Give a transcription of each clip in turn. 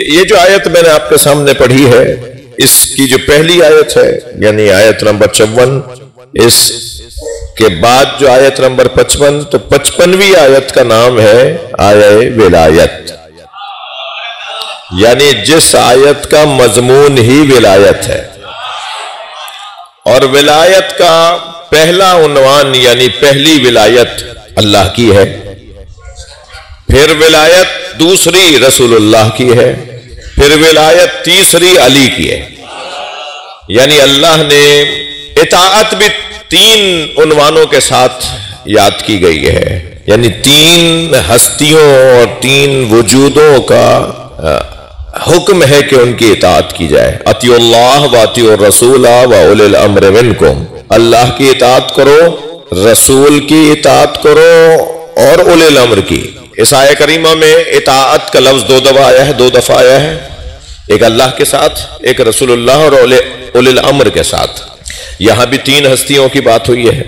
یہ جو آیت میں نے آپ کے سامنے پڑھی ہے، اس کی جو پہلی آیت ہے یعنی آیت نمبر 54، اس کے بعد جو آیت نمبر 55، تو 55ویں آیت کا نام ہے آیہ ولایت، یعنی جس آیت کا مضمون ہی ولایت ہے، اور ولایت کا پہلا عنوان یعنی پہلی ولایت اللہ کی ہے، پھر ولایت دوسری رسول اللہ کی ہے، پھر ولایت تیسری علی کی ہے، یعنی اللہ نے اطاعت بھی 3 عنوانوں کے ساتھ یاد کی گئی ہے، یعنی 3 ہستیوں اور 3 وجودوں کا حکم ہے کہ ان کی اطاعت کی جائے۔ اطیعوا اللہ واطیعوا الرسول واولی الامر منکم، اللہ کی اطاعت کرو، رسول کی اطاعت کرو اور اولی الامر کی۔ اس آیہ کریمہ میں اطاعت کا لفظ 2 دفعہ آیا ہے، ایک اللہ کے ساتھ، ایک رسول اللہ اور اولی الامر کے ساتھ۔ یہاں بھی 3 ہستیوں کی بات ہوئی ہے،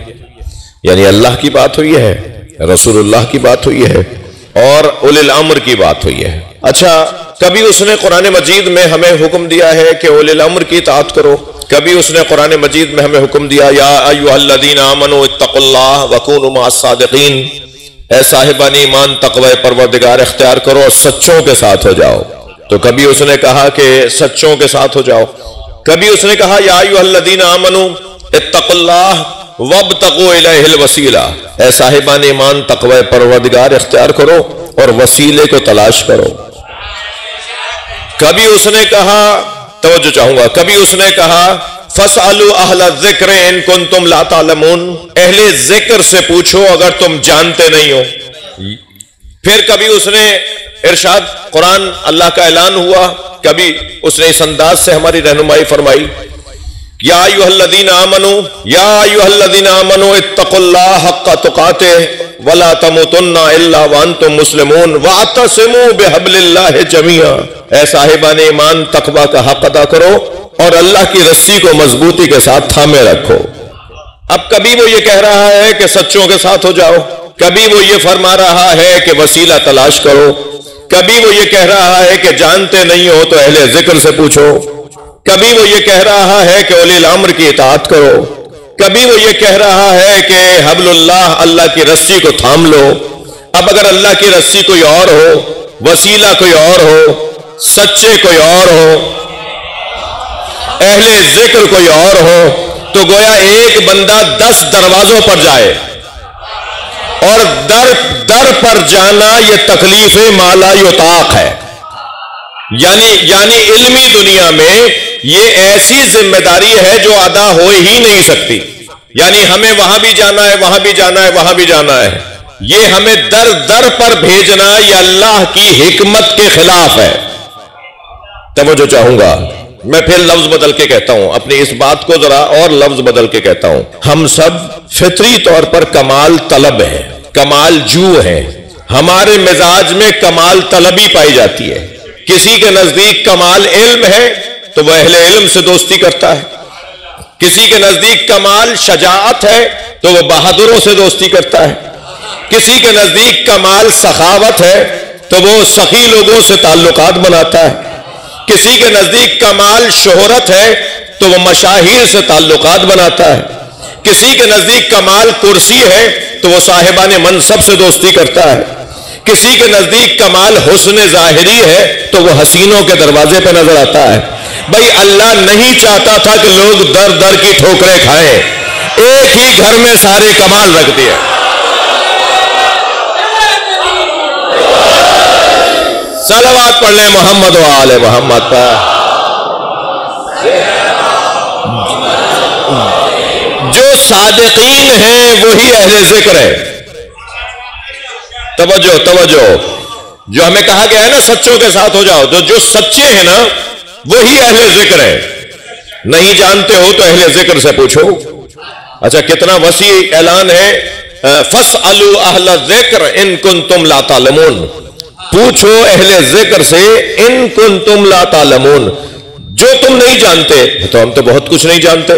یعنی اللہ کی بات ہوئی ہے، رسول اللہ کی بات ہوئی ہے اور اولی الامر کی بات ہوئی ہے۔ اچھا، کبھی اس نے قرآن مجید میں ہمیں حکم دیا ہے کہ اولی الامر کی اطاعت کرو، کبھی اس نے قرآن مجید میں ہمیں حکم دیا یا ایھا الذین آمنوا اتقوا اللہ وکونوا مع الصادقین، اے صاحبان ایمان تقوی پروردگار اختیار کرو اور سچوں کے ساتھ ہو جاؤ۔ تو کبھی اس نے کہا کہ سچوں کے ساتھ ہو جاؤ، کبھی اس نے کہا یا ایھا الذین آمنوا اتقوا اللہ وابتغوا الیہ الوسیلہ، اے صاحبان ایمان تقوی پروردگار اختیار کرو اور وسیلے کو تلاش کرو۔ کبھی اس نے کہا، توجہ چاہوں گا، کبھی اس نے کہا فَاسْأَلُوا أَهْلَ الذِّكْرِ إِن كُنتُمْ لَا تَعْلَمُونَ، اہل ذکر سے پوچھو اگر تم جانتے نہیں ہو۔ پھر کبھی اس نے ارشاد، قرآن اللہ کا اعلان ہوا، کبھی اس نے اس انداز سے ہماری رہنمائی فرمائی، یا ایھا الذین آمنوا اتقوا اللہ حق تقاتہ ولا تموتن الا وانتم مسلمون واعتصموا بحبل اللہ جميعا، اے صاحبان ایمان تقوی کا حق ادا کرو اور اللہ کی رسی کو مضبوطی کے ساتھ تھامے رکھو۔ اب کبھی وہ یہ کہہ رہا ہے کہ سچوں کے ساتھ ہو جاؤ، کبھی وہ یہ فرما رہا ہے کہ وسیلہ تلاش کرو، کبھی وہ یہ کہہ رہا ہے کہ جانتے نہیں ہو تو اہل ذکر سے پوچھو، کبھی وہ یہ کہہ رہا ہے کہ اولی الامر کی اطاعت کرو، کبھی وہ یہ کہہ رہا ہے کہ حبل اللہ، اللہ کی رسی کو تھام لو۔ اب اگر اللہ کی رسی کوئی اور ہو، وسیلہ کوئی اور ہو، سچے کوئی اور ہو، اہل ذکر کوئی اور ہو، تو گویا ایک بندہ 10 دروازوں پر جائے، اور در پر جانا یہ تکلیف ما لا یطاق ہے، یعنی علمی دنیا میں یہ ایسی ذمہ داری ہے جو ادا ہو ہی نہیں سکتی، یعنی ہمیں وہاں بھی جانا ہے، وہاں بھی جانا ہے، وہاں بھی جانا ہے، یہ ہمیں در پر بھیجنا یہ اللہ کی حکمت کے خلاف ہے۔ توجہ چاہوں گا، میں پھر لفظ بدل کے کہتا ہوں، اپنی اس بات کو ذرا اور لفظ بدل کے کہتا ہوں، ہم سب فطری طور پر کمال طلب ہیں، کمال جو ہیں، ہمارے مزاج میں کمال طلبی پائی جاتی ہے۔ کسی کے نزدیک کمال علم ہے تو وہ اہل علم سے دوستی کرتا ہے، کسی کے نزدیک کمال شجاعت ہے تو وہ بہادروں سے دوستی کرتا ہے، کسی کے نزدیک کمال سخاوت ہے تو وہ سخی لوگوں سے تعلقات بناتا ہے، کسی کے نزدیک کمال شہرت ہے تو وہ مشاہیر سے تعلقات بناتا ہے، کسی کے نزدیک کمال کرسی ہے تو وہ صاحبان منصب سے دوستی کرتا ہے، کسی کے نزدیک کمال حسن ظاہری ہے تو وہ حسینوں کے دروازے پہ نظر آتا ہے۔ بھائی اللہ نہیں چاہتا تھا کہ لوگ در در کی ٹھوکریں کھائیں، ایک ہی گھر میں سارے کمال رکھ دیا۔ صلوات پڑھ لیں محمد و آل محمد پر۔ جو صادقین ہیں وہی اہل ذکر ہے۔ توجہ، جو ہمیں کہا گیا ہے نا سچوں کے ساتھ ہو جاؤ، جو سچے ہیں نا وہی اہل ذکر ہے۔ نہیں جانتے ہو تو اہل ذکر سے پوچھو۔ اچھا، کتنا وسیع اعلان ہے، فَاسْأَلُوا أَهْلَ الذِّكْرِ إِن كُنتُمْ لَا تَعْلَمُونَ، پوچھو اہل ذکر سے ان کنتم لا تعلمون، جو تم نہیں جانتے۔ تو ہم تو بہت کچھ نہیں جانتے،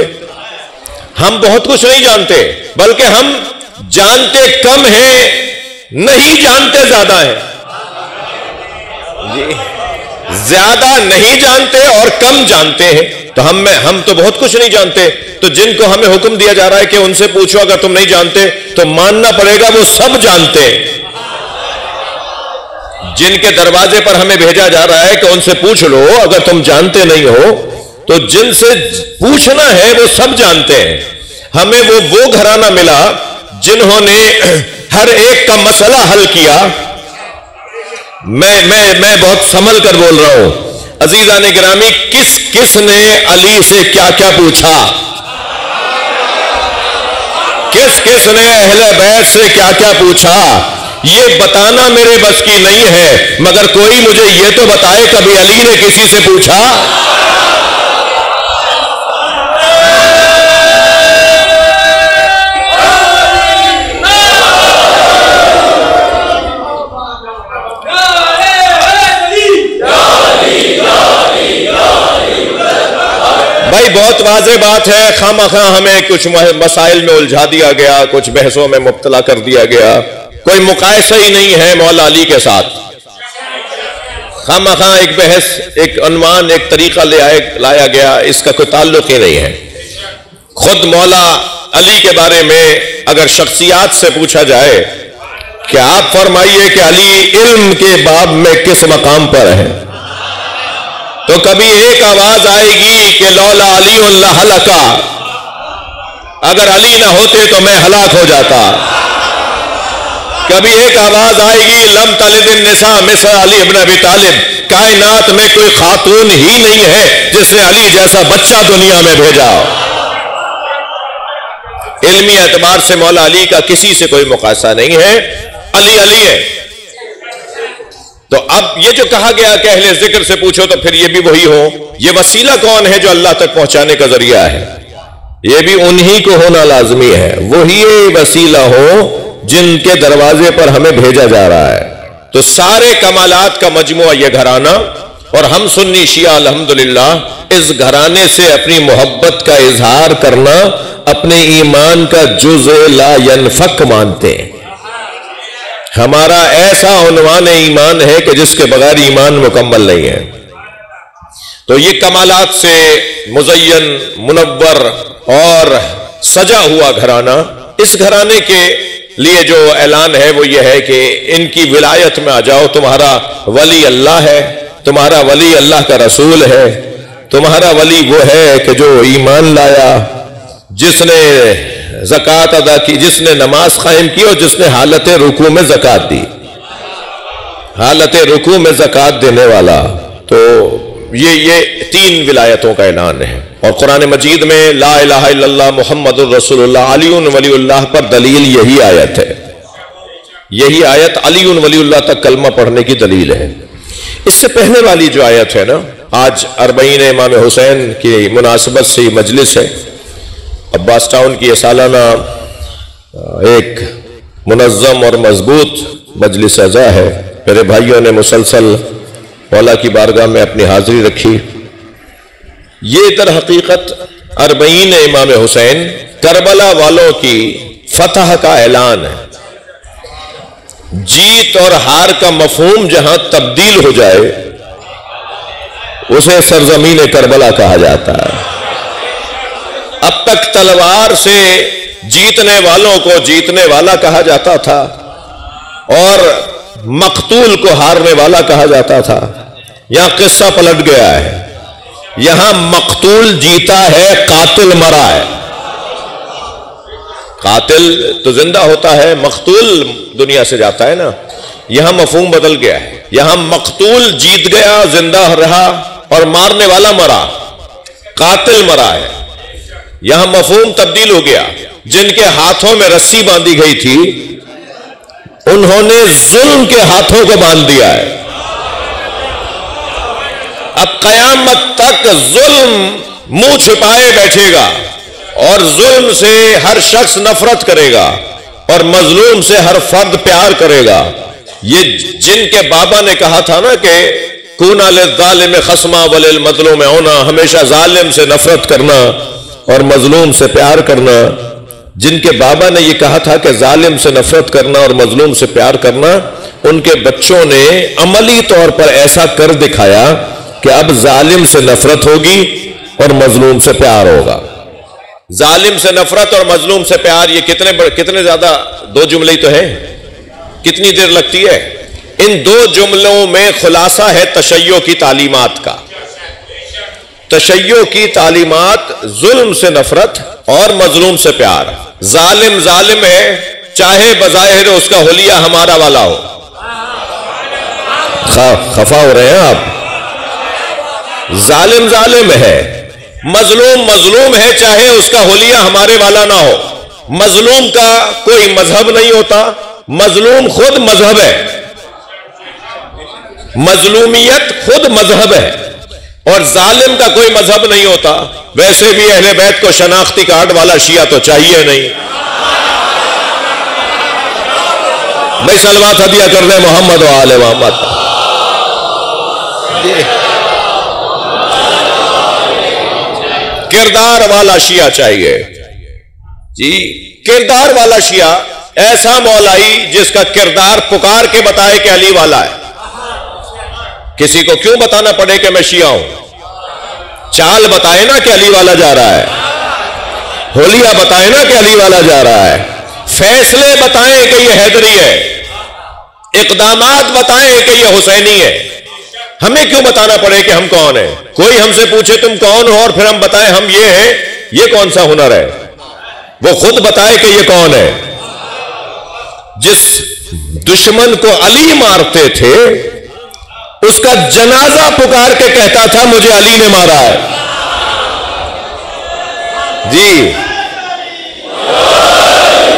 ہم بہت کچھ نہیں جانتے، بلکہ ہم جانتے کم ہیں، نہیں جانتے زیادہ ہیں. جی زیادہ نہیں جانتے اور کم جانتے ہیں. تو ہم تو بہت کچھ نہیں جانتے. تو جن کو ہمیں حکم دیا جا رہا ہے کہ ان سے پوچھو اگر تم نہیں جانتے، تو ماننا پڑے گا وہ سب جانتے ہیں. جن کے دروازے پر ہمیں بھیجا جا رہا ہے کہ ان سے پوچھ لو اگر تم جانتے نہیں ہو، تو جن سے پوچھنا ہے وہ سب جانتے ہیں. ہمیں وہ گھرانہ ملا جنہوں نے ہر ایک کا مسئلہ حل کیا. میں بہت سنبھل کر بول رہا ہوں. عزیزان گرامی، کس نے علی سے کیا کیا پوچھا؟ کس نے اہل بیت سے کیا کیا پوچھا؟ یہ بتانا میرے بس کی نہیں ہے، مگر کوئی مجھے یہ تو بتائے کبھی علی نے کسی سے پوچھا؟ بھائی بہت واضح بات ہے. خواہ ہمیں کچھ مسائل میں الجھا دیا گیا، کچھ بحثوں میں مبتلا کر دیا گیا. کوئی مقایسہ ہی نہیں ہے مولا علی کے ساتھ. خواہ ایک بحث، ایک عنوان، ایک طریقہ لایا گیا، اس کا کوئی تعلق ہی نہیں ہے. خود مولا علی کے بارے میں اگر شخصیات سے پوچھا جائے کہ آپ فرمائیے کہ علی علم کے باب میں کس مقام پر ہے، تو کبھی ایک آواز آئے گی کہ لولا علی اللہ ہلکا، اگر علی نہ ہوتے تو میں ہلاک ہو جاتا. کبھی ایک آواز آئے گی لم تلد النساء مثل علی ابن ابی طالب، کائنات میں کوئی خاتون ہی نہیں ہے جس نے علی جیسا بچہ دنیا میں بھیجا. علمی اعتبار سے مولا علی کا کسی سے کوئی مقایسہ نہیں ہے. علی علی ہے. تو اب یہ جو کہا گیا کہ اہل ذکر سے پوچھو، تو پھر یہ بھی وہی ہو. یہ وسیلہ کون ہے جو اللہ تک پہنچانے کا ذریعہ ہے؟ یہ بھی انہی کو ہونا لازمی ہے. وہی وسیلہ ہو جن کے دروازے پر ہمیں بھیجا جا رہا ہے. تو سارے کمالات کا مجموعہ یہ گھرانہ، اور ہم سنی شیعہ الحمدللہ اس گھرانے سے اپنی محبت کا اظہار کرنا اپنے ایمان کا جزء لا ینفک مانتے ہیں. ہمارا ایسا عنوان ایمان ہے کہ جس کے بغیر ایمان مکمل نہیں ہے. تو یہ کمالات سے مزین، منور اور سجا ہوا گھرانہ، اس گھرانے کے لیے جو اعلان ہے وہ یہ ہے کہ ان کی ولایت میں آ جاؤ. تمہارا ولی اللہ ہے، تمہارا ولی اللہ کا رسول ہے، تمہارا ولی وہ ہے کہ جو ایمان لایا، جس نے زکوٰۃ ادا کی، جس نے نماز قائم کی، اور جس نے حالت رکوع میں زکوٰۃ دی. حالت رکوع میں زکوٰۃ دینے والا. تو یہ تین ولایتوں کا اعلان ہے. اور قرآن مجید میں لا الہ الا اللہ محمد الرسول اللہ علی ولی اللہ پر دلیل یہی آیت ہے. یہی آیت علی ولی اللہ تک کلمہ پڑھنے کی دلیل ہے. اس سے پہلے والی جو آیت ہے نا، آج 40 امام حسین کی مناسبت سے یہ مجلس ہے. عباس ٹاؤن کی یہ سالانہ ایک منظم اور مضبوط مجلس اعزا ہے. میرے بھائیوں نے مسلسل مولا کی بارگاہ میں اپنی حاضری رکھی. یہ در حقیقت 40 امام حسین کربلا والوں کی فتح کا اعلان ہے. جیت اور ہار کا مفہوم جہاں تبدیل ہو جائے اسے سرزمین کربلا کہا جاتا ہے. اب تک تلوار سے جیتنے والوں کو جیتنے والا کہا جاتا تھا اور مقتول کو ہارنے والا کہا جاتا تھا. یہاں قصہ پلٹ گیا ہے. یہاں مقتول جیتا ہے، قاتل مرا ہے. قاتل تو زندہ ہوتا ہے، مقتول دنیا سے جاتا ہے نا. یہاں مفہوم بدل گیا ہے. یہاں مقتول جیت گیا، زندہ رہا، اور مارنے والا مرا، قاتل مرا ہے. یہاں مفہوم تبدیل ہو گیا. جن کے ہاتھوں میں رسی باندھی گئی تھی انہوں نے ظلم کے ہاتھوں کو باندھ دیا ہے. اب قیامت تک ظلم منہ چھپائے بیٹھے گا، اور ظلم سے ہر شخص نفرت کرے گا، اور مظلوم سے ہر فرد پیار کرے گا. یہ جن کے بابا نے کہا تھا نا کہ کونا للظالم خصما وللمظلوم عونا، ہمیشہ ظالم سے نفرت کرنا اور مظلوم سے پیار کرنا. جن کے بابا نے یہ کہا تھا کہ ظالم سے نفرت کرنا اور مظلوم سے پیار کرنا، ان کے بچوں نے عملی طور پر ایسا کر دکھایا کہ اب ظالم سے نفرت ہوگی اور مظلوم سے پیار ہوگا۔ ظالم سے نفرت اور مظلوم سے پیار، یہ کتنے زیادہ دو جملے تو ہیں، کتنی دیر لگتی ہے؟ ان دو جملوں میں خلاصہ ہے تشیع کی تعلیمات کا۔ تشیع کی تعلیمات ظلم سے نفرت اور مظلوم سے پیار۔ ظالم ظالم ہے چاہے بظاہر اس کا حلیہ ہمارا والا ہو۔ خفا ہو رہے ہیں آپ؟ ظالم ظالم ہے، مظلوم مظلوم ہے چاہے اس کا حلیہ ہمارے والا نہ ہو۔ مظلوم کا کوئی مذہب نہیں ہوتا، مظلوم خود مذہب ہے، مظلومیت خود مذہب ہے، اور ظالم کا کوئی مذہب نہیں ہوتا۔ ویسے بھی اہل بیت کو شناختی کارڈ والا شیعہ تو چاہیے نہیں۔ بھائی سلوات ہدیہ کر دیں محمد و آل محمد۔ کردار والا شیعہ چاہیے جی، کردار والا شیعہ، ایسا مولائی جس کا کردار پکار کے بتائے کہ علی والا ہے۔ کسی کو کیوں بتانا پڑے کہ میں شیعہ ہوں؟ چال بتائے نا کہ علی والا جا رہا ہے، حلیہ بتائے نا کہ علی والا جا رہا ہے، فیصلے بتائیں کہ یہ حیدری ہے، اقدامات بتائیں کہ یہ حسینی ہے۔ ہمیں کیوں بتانا پڑے کہ ہم کون ہیں؟ کوئی ہم سے پوچھے تم کون ہو اور پھر ہم بتائیں ہم یہ ہیں، یہ کون سا ہنر ہے؟ وہ خود بتائے کہ یہ کون ہے۔ جس دشمن کو علی مارتے تھے اس کا جنازہ پکار کے کہتا تھا مجھے علی نے مارا ہے جی۔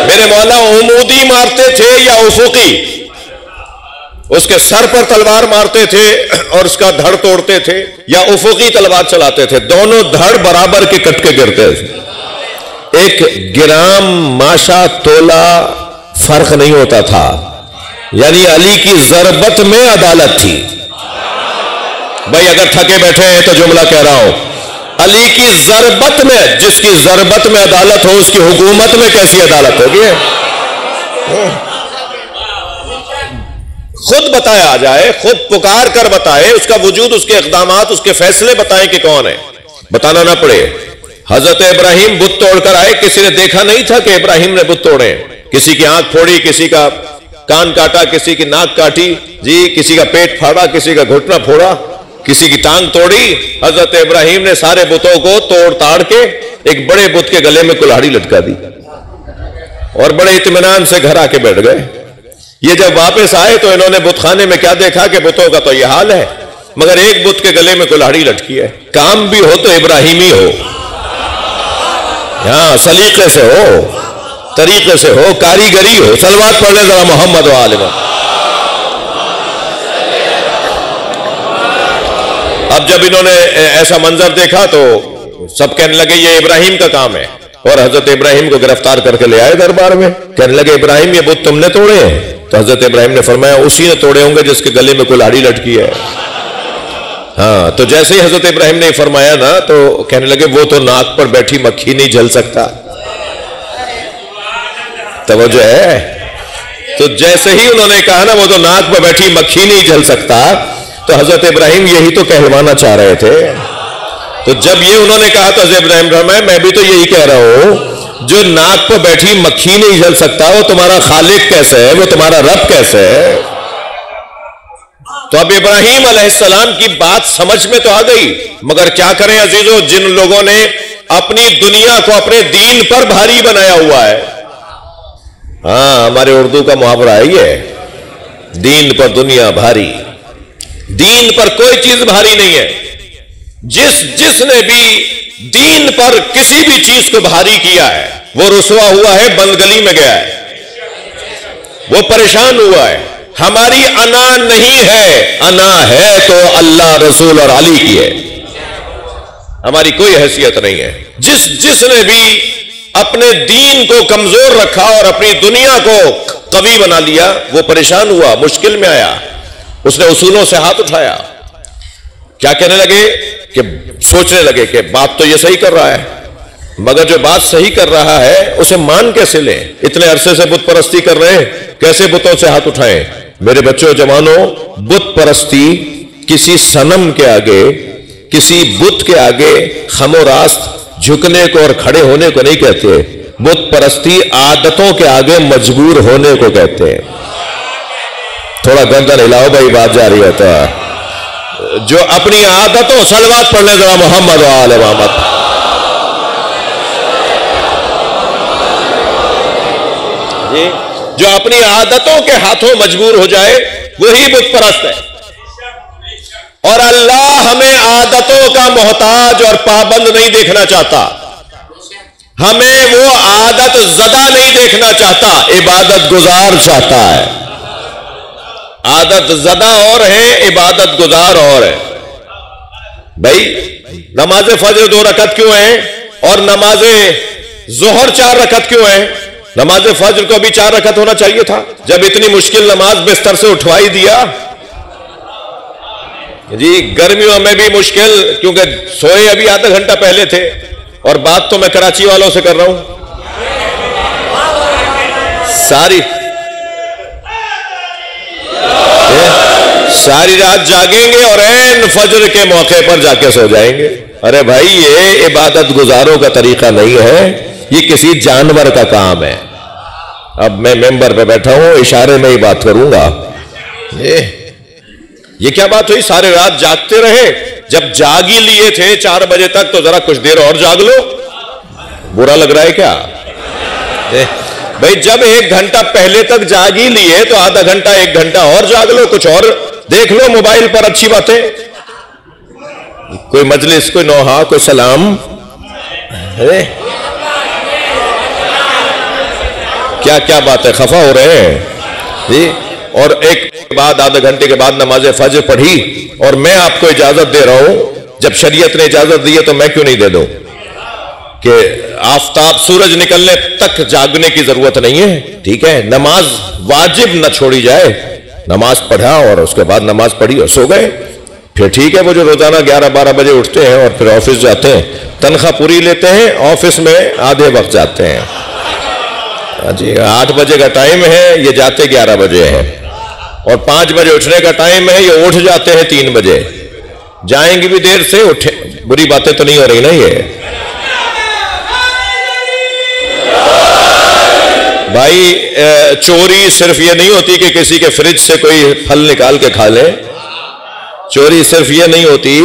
میرے مولا عمودی مارتے تھے یا افقی؟ اس کے سر پر تلوار مارتے تھے اور اس کا دھڑ توڑتے تھے، یا افقی تلوار چلاتے تھے؟ دونوں دھڑ برابر کے کٹ کے گرتے تھے، ایک گرام ماشا تولا فرق نہیں ہوتا تھا۔ یعنی علی کی ضربت میں عدالت تھی۔ بھائی اگر تھکے بیٹھے ہیں تو جملہ کہہ رہا ہوں، علی کی ضربت میں، جس کی ضربت میں عدالت ہو اس کی حکومت میں کیسی عدالت ہوگی؟ خود بتایا جائے، خود پکار کر بتائے، اس کا وجود، اس کے اقدامات، اس کے فیصلے بتائیں کہ کون ہے، بتانا نہ پڑے۔ حضرت ابراہیم بت توڑ کر آئے، کسی نے دیکھا نہیں تھا کہ ابراہیم نے بت توڑے۔ کسی کی آنکھ پھوڑی، کسی کا کان کاٹا، کسی کی ناک کاٹی جی، کسی کا پیٹ پھاڑا، کسی کا گھٹنا پھوڑا، کسی کی ٹانگ توڑی۔ حضرت ابراہیم نے سارے بتوں کو توڑ تاڑ کے ایک بڑے بت کے گلے میں کلہاڑی لٹکا دی اور بڑے اطمینان سے گھر آ کے بیٹھ گئے۔ یہ جب واپس آئے تو انہوں نے بت خانے میں کیا دیکھا کہ بتوں کا تو یہ حال ہے، مگر ایک بت کے گلے میں کلہاڑی لٹکی ہے۔ کام بھی ہو تو ابراہیمی ہو، ہاں سلیقے سے ہو، طریقے سے ہو، کاریگری ہو۔ صلوات پڑھ لیں ذرا محمد و آل محمد۔ اب جب انہوں نے ایسا منظر دیکھا تو سب کہنے لگے یہ ابراہیم کا کام ہے، اور حضرت ابراہیم کو گرفتار کر کے لے آئے دربار میں۔ کہنے لگے ابراہیم یہ بت تم نے توڑے ہیں؟ تو حضرت ابراہیم نے فرمایا اسی نے توڑے ہوں گے جس کے گلے میں کلہاڑی لٹکی ہے۔ ہاں تو جیسے ہی حضرت ابراہیم نے فرمایا نا تو کہنے لگے وہ تو ناک پر بیٹھی مکھی نہیں جل سکتا۔ توجہ ہے؟ تو جیسے ہی انہوں نے کہا نا وہ تو ناک پر بیٹھی مکھی نہیں جل سکتا، تو حضرت ابراہیم یہی تو کہلوانا چاہ رہے تھے۔ تو جب یہ انہوں نے کہا تو حضرت ابراہیم فرمایا میں بھی تو یہی کہہ رہا ہوں، جو ناک پر بیٹھی مکھی نہیں جل سکتا وہ تمہارا خالق کیسے ہے، وہ تمہارا رب کیسے ہے؟ تو اب ابراہیم علیہ السلام کی بات سمجھ میں تو آ گئی، مگر کیا کریں عزیزو، جن لوگوں نے اپنی دنیا کو اپنے دین پر بھاری بنایا ہوا ہے۔ ہاں ہمارے اردو کا محاورہ ہے یہ، دین پر دنیا بھاری۔ دین پر کوئی چیز بھاری نہیں ہے۔ جس نے بھی دین پر کسی بھی چیز کو بھاری کیا ہے وہ رسوا ہوا ہے، بند گلی میں گیا ہے، وہ پریشان ہوا ہے۔ ہماری انا نہیں ہے، انا ہے تو اللہ، رسول اور علی کی ہے، ہماری کوئی حیثیت نہیں ہے۔ جس نے بھی اپنے دین کو کمزور رکھا اور اپنی دنیا کو قوی بنا لیا وہ پریشان ہوا، مشکل میں آیا، اس نے اصولوں سے ہاتھ اٹھایا۔ کیا کہنے لگے کہ سوچنے لگے کہ بات تو یہ صحیح کر رہا ہے، مگر جو بات صحیح کر رہا ہے اسے مان کیسے لیں؟ اتنے عرصے سے بت پرستی کر رہے ہیں، کیسے بتوں سے ہاتھ اٹھائیں؟ میرے بچوں جوانوں، بت پرستی کسی صنم کے آگے، کسی بت کے آگے خم و راست جھکنے کو اور کھڑے ہونے کو نہیں کہتے. بت پرستی عادتوں کے آگے مجبور ہونے کو کہتے ہیں. تھوڑا گردن ہلاؤ بھائی، بات جاری ہوتا ہے. جو اپنی عادتوں، صلوات پڑھ لیں ذرا محمد و آل محمد. جی، جو اپنی عادتوں کے ہاتھوں مجبور ہو جائے وہی بت پرست ہے. اور اللہ ہمیں عادتوں کا محتاج اور پابند نہیں دیکھنا چاہتا. ہمیں وہ عادت زدہ نہیں دیکھنا چاہتا، عبادت گزار چاہتا ہے. عادت زدہ اور ہے، عبادت گزار اور ہے. بھائی نماز فجر 2 رکعت کیوں ہیں اور نماز ظہر 4 رکعت کیوں ہیں؟ نماز فجر کو بھی 4 رکعت ہونا چاہیے تھا. جب اتنی مشکل نماز بستر سے اٹھوائی دیا. جی گرمیوں میں بھی مشکل، کیونکہ سوئے ابھی آدھا گھنٹہ پہلے تھے. اور بات تو میں کراچی والوں سے کر رہا ہوں. ساری رات جاگیں گے اور عین فجر کے موقع پر جا کے سو جائیں گے. ارے بھائی یہ عبادت گزاروں کا طریقہ نہیں ہے، یہ کسی جانور کا کام ہے. اب میں ممبر پہ بیٹھا ہوں، اشارے میں ہی بات کروں گا. یہ کیا بات ہوئی؟ سارے رات جاگتے رہے. جب جاگ ہی لیے تھے 4 بجے تک تو ذرا کچھ دیر اور جاگ لو. برا لگ رہا ہے کیا؟ بھائی جب 1 گھنٹہ پہلے تک جاگ ہی لیے تو آدھا گھنٹہ 1 گھنٹہ اور جاگ لو، کچھ اور دیکھ لو موبائل پر اچھی باتیں. کوئی مجلس، کوئی نوحہ، کوئی سلام. کیا کیا بات ہے، خفا ہو رہے ہیں جی. اور ایک بعد آدھا گھنٹے کے بعد نماز فجر پڑھی. اور میں آپ کو اجازت دے رہا ہوں، جب شریعت نے اجازت دی ہے تو میں کیوں نہیں دے دوں کہ آفتاب سورج نکلنے تک جاگنے کی ضرورت نہیں ہے. ٹھیک ہے، نماز واجب نہ چھوڑی جائے. نماز پڑھا اور اس کے بعد نماز پڑھی اور سو گئے، پھر ٹھیک ہے. وہ جو روزانہ 11-12 بجے اٹھتے ہیں اور پھر آفس جاتے ہیں، تنخواہ پوری لیتے ہیں، آفس میں آدھے وقت جاتے ہیں. جی 8 بجے کا ٹائم ہے، یہ جاتے 11 بجے ہیں. اور 5 بجے اٹھنے کا ٹائم ہے، یہ اٹھ جاتے ہیں 3 بجے. جائیں گے بھی دیر سے، اٹھے. بری باتیں تو نہیں ہو رہی نا یہ؟ بھائی چوری صرف یہ نہیں ہوتی کہ کسی کے فریج سے کوئی پھل نکال کے کھا لے. چوری صرف یہ نہیں ہوتی،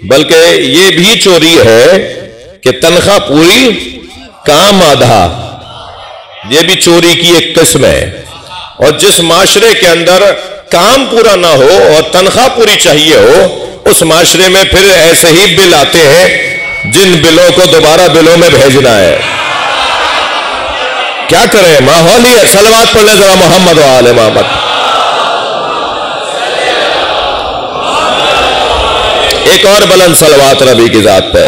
بلکہ یہ بھی چوری ہے کہ تنخواہ پوری کام آدھا. یہ بھی چوری کی ایک قسم ہے. اور جس معاشرے کے اندر کام پورا نہ ہو اور تنخواہ پوری چاہیے ہو، اس معاشرے میں پھر ایسے ہی بل آتے ہیں جن بلوں کو دوبارہ بلوں میں بھیجنا ہے. کیا کریں، ماحول ہی ہے. صلوات پڑھ لیں ذرا محمد و آل محمد. ایک اور بلند صلوات نبی کی ذات پہ.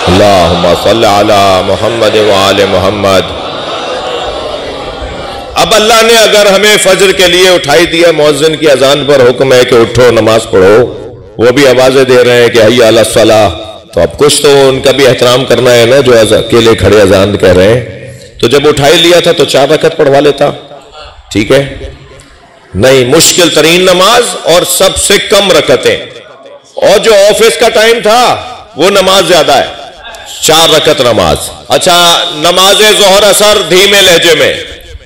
اللہم صلی علی محمد وآل محمد. اب اللہ نے اگر ہمیں فجر کے لیے اٹھائی دیا، مؤذن کی اذان پر حکم ہے کہ اٹھو نماز پڑھو، وہ بھی آوازیں دے رہے ہیں کہ حی علی الصلاۃ، تو اب کچھ تو ان کا بھی احترام کرنا ہے نا جو اکیلے کھڑے اذان کہہ رہے ہیں. تو جب اٹھائی لیا تھا تو 4 رکعت پڑھوا لیتا. ٹھیک ہے، نہیں، مشکل ترین نماز اور سب سے کم رکعتیں. اور جو آفس کا ٹائم تھا وہ نماز زیادہ ہے، 4 رکعت نماز. اچھا، نماز ظہر اثر دھیمے لہجے میں،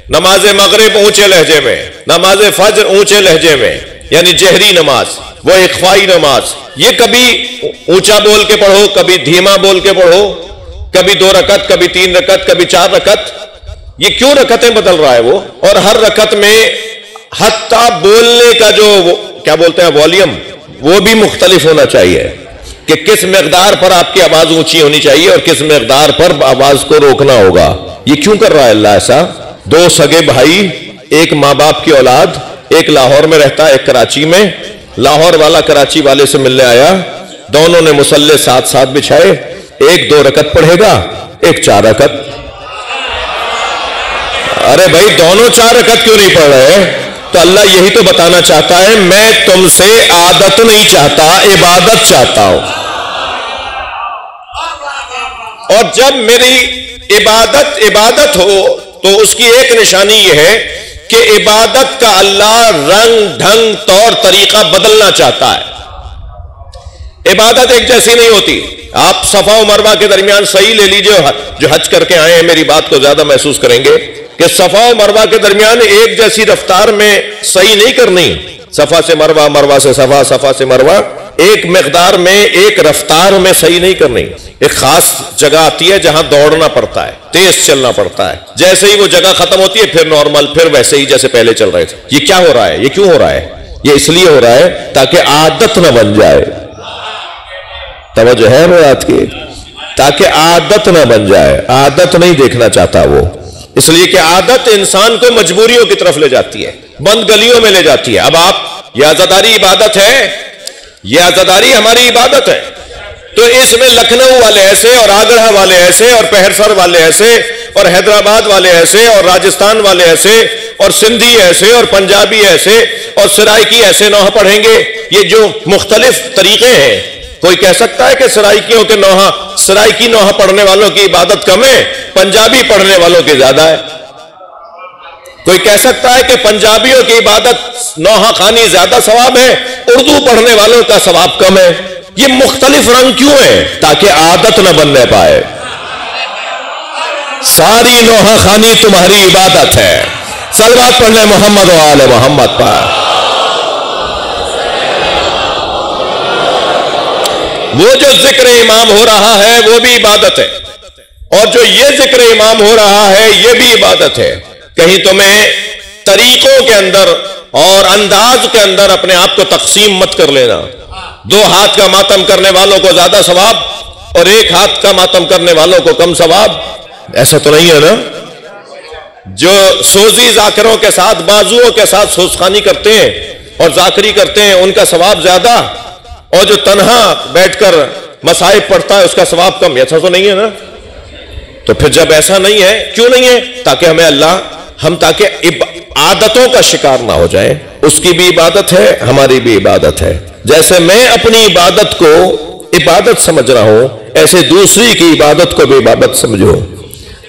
نماز مغرب اونچے لہجے میں، نماز فجر اونچے لہجے میں، یعنی جہری نماز، وہ اخفائی نماز. یہ کبھی اونچا بول کے پڑھو، کبھی دھیما بول کے پڑھو، کبھی 2 رکعت، کبھی 3 رکعت، کبھی 4 رکعت. یہ کیوں رکعتیں بدل رہا ہے وہ؟ اور ہر رکعت میں حتیٰ بولنے کا جو کیا بولتے ہیں والیوم، وہ بھی مختلف ہونا چاہیے کہ کس مقدار پر آپ کی آواز اونچی ہونی چاہیے اور کس مقدار پر آواز کو روکنا ہوگا. یہ کیوں کر رہا ہے اللہ ایسا؟ دو سگے بھائی، ایک ماں باپ کی اولاد، ایک لاہور میں رہتا ہے ایک کراچی میں. لاہور والا کراچی والے سے ملنے آیا، دونوں نے مصلے ساتھ ساتھ بچھائے، ایک 2 رکعت پڑھے گا، ایک 4 رکعت. ارے بھائی دونوں 4 رکعت کیوں نہیں پڑھ رہے؟ تو اللہ یہی تو بتانا چاہتا ہے میں تم سے عادت نہیں چاہتا، عبادت چاہتا ہوں. اور جب میری عبادت ہو تو اس کی ایک نشانی یہ ہے کہ عبادت کا اللہ رنگ ڈھنگ طور طریقہ بدلنا چاہتا ہے. عبادت ایک جیسی نہیں ہوتی. آپ صفا و مروہ کے درمیان صحیح لے لیجئے، جو حج کر کے آئے ہیں میری بات کو زیادہ محسوس کریں گے کہ صفا و مروہ کے درمیان ایک جیسی رفتار میں صحیح نہیں کرنی. صفا سے مروہ، مروہ سے صفا، صفا سے مروہ، ایک مقدار میں ایک رفتار میں صحیح نہیں کرنی. ایک خاص جگہ آتی ہے جہاں دوڑنا پڑتا ہے، تیز چلنا پڑتا ہے. جیسے ہی وہ جگہ ختم ہوتی ہے پھر نارمل، پھر ویسے ہی جیسے پہلے چل رہے تھے. یہ کیا ہو رہا ہے؟ یہ کیوں ہو رہا ہے؟ یہ اس لیے ہو رہا ہے تاکہ عادت نہ بن جائے. توجہ ہے بات کی؟ تاکہ عادت نہ بن جائے. عادت نہیں دیکھنا چاہتا وہ، اس لیے کہ عادت انسان کو مجبوریوں کی طرف لے جاتی ہے، بند گلیوں میں لے جاتی ہے. اب آپ، یہ عزاداری عبادت ہے، یہ عزاداری ہماری عبادت ہے. تو اس میں لکھنؤ والے ایسے، اور آگرہ والے ایسے، اور پہرسر والے ایسے، اور حیدرآباد والے ایسے، اور راجستھان والے ایسے، اور سندھی ایسے، اور پنجابی ایسے، اور سرائکی ایسے نوحہ پڑھیں گے. یہ جو مختلف طریقے ہیں، کوئی کہہ سکتا ہے کہ سرائکیوں کے سرائکی نوحہ پڑھنے والوں کی عبادت کم ہے، پنجابی پڑھنے والوں کی زیادہ ہے؟ کوئی کہہ سکتا ہے کہ پنجابیوں کی عبادت نوحہ خوانی زیادہ ثواب ہے، اردو پڑھنے والوں کا ثواب کم ہے؟ یہ مختلف رنگ کیوں ہیں؟ تاکہ عادت نہ بننے پائے. ساری نوحہ خوانی تمہاری عبادت ہے. صلوات پڑھنے محمد و آل محمد پر. وہ جو ذکر امام ہو رہا ہے وہ بھی عبادت ہے، اور جو یہ ذکر امام ہو رہا ہے یہ بھی عبادت ہے. کہیں تمہیں طریقوں کے اندر اور انداز کے اندر اپنے آپ کو تقسیم مت کر لینا. 2 ہاتھ کا ماتم کرنے والوں کو زیادہ ثواب اور 1 ہاتھ کا ماتم کرنے والوں کو کم ثواب. ایسا تو نہیں ہے نا؟ جو سوزی ذاکروں کے ساتھ، بازوؤں کے ساتھ سوزخانی کرتے ہیں اور ذاکری کرتے ہیں ان کا ثواب زیادہ، اور جو تنہا بیٹھ کر مصائب پڑھتا ہے اس کا ثواب کم. ایسا تو نہیں ہے نا؟ تو پھر جب ایسا نہیں ہے، کیوں نہیں ہے؟ تاکہ ہمیں ہم تاکہ عادتوں کا شکار نہ ہو جائیں. اس کی بھی عبادت ہے، ہماری بھی عبادت ہے. جیسے میں اپنی عبادت کو عبادت سمجھ رہا ہوں، ایسے دوسری کی عبادت کو بھی عبادت سمجھو.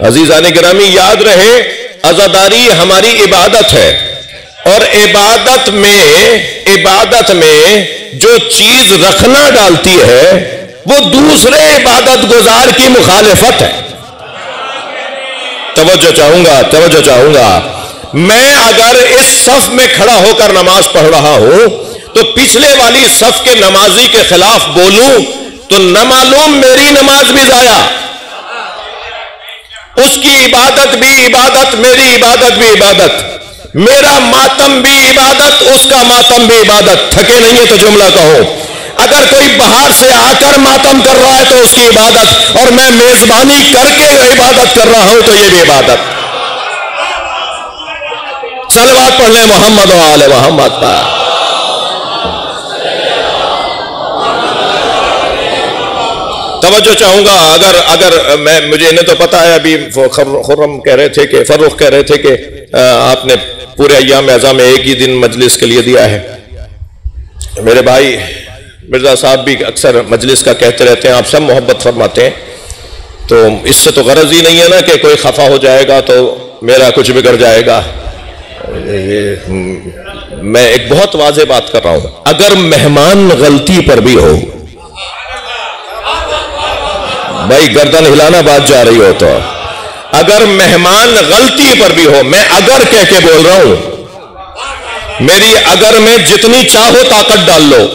عزیزان گرامی یاد رہے، عزاداری ہماری عبادت ہے، اور عبادت میں جو چیز رکھنا ڈالتی ہے وہ دوسرے عبادت گزار کی مخالفت ہے. توجہ چاہوں گا. میں اگر اس صف میں کھڑا ہو کر نماز پڑھ رہا ہوں تو پچھلے والی صف کے نمازی کے خلاف بولوں تو نہ معلوم میری نماز بھی ضائع، اس کی عبادت بھی عبادت، میری عبادت بھی عبادت، میرا ماتم بھی عبادت، اس کا ماتم بھی عبادت. تھکے نہیں ہے تو جملہ کہو. اگر کوئی باہر سے آ کر ماتم کر رہا ہے تو اس کی عبادت، اور میں میزبانی کر کے عبادت کر رہا ہوں تو یہ بھی عبادت. صلوات پڑھ لیں محمد و آل محمد پر. توجہ چاہوں گا. اگر مجھے انہیں تو پتا ہے، ابھی خرم کہہ رہے تھے کہ فروخ کہہ رہے تھے کہ آپ نے پورے ایام اعظام میں ایک ہی دن مجلس کے لیے دیا ہے. میرے بھائی مرزا صاحب بھی اکثر مجلس کا کہتے رہتے ہیں، آپ سب محبت فرماتے ہیں، تو اس سے تو غرض ہی نہیں ہے نا کہ کوئی خفا ہو جائے گا تو میرا کچھ بگڑ جائے گا. میں ایک بہت واضح بات کر رہا ہوں. اگر مہمان غلطی پر بھی ہو، بھائی گردن ہلانا بات جا رہی ہو، تو اگر مہمان غلطی پر بھی ہو، میں اگر کہہ کے بول رہا ہوں، میری اگر میں جتنی چاہو طاقت ڈال لو،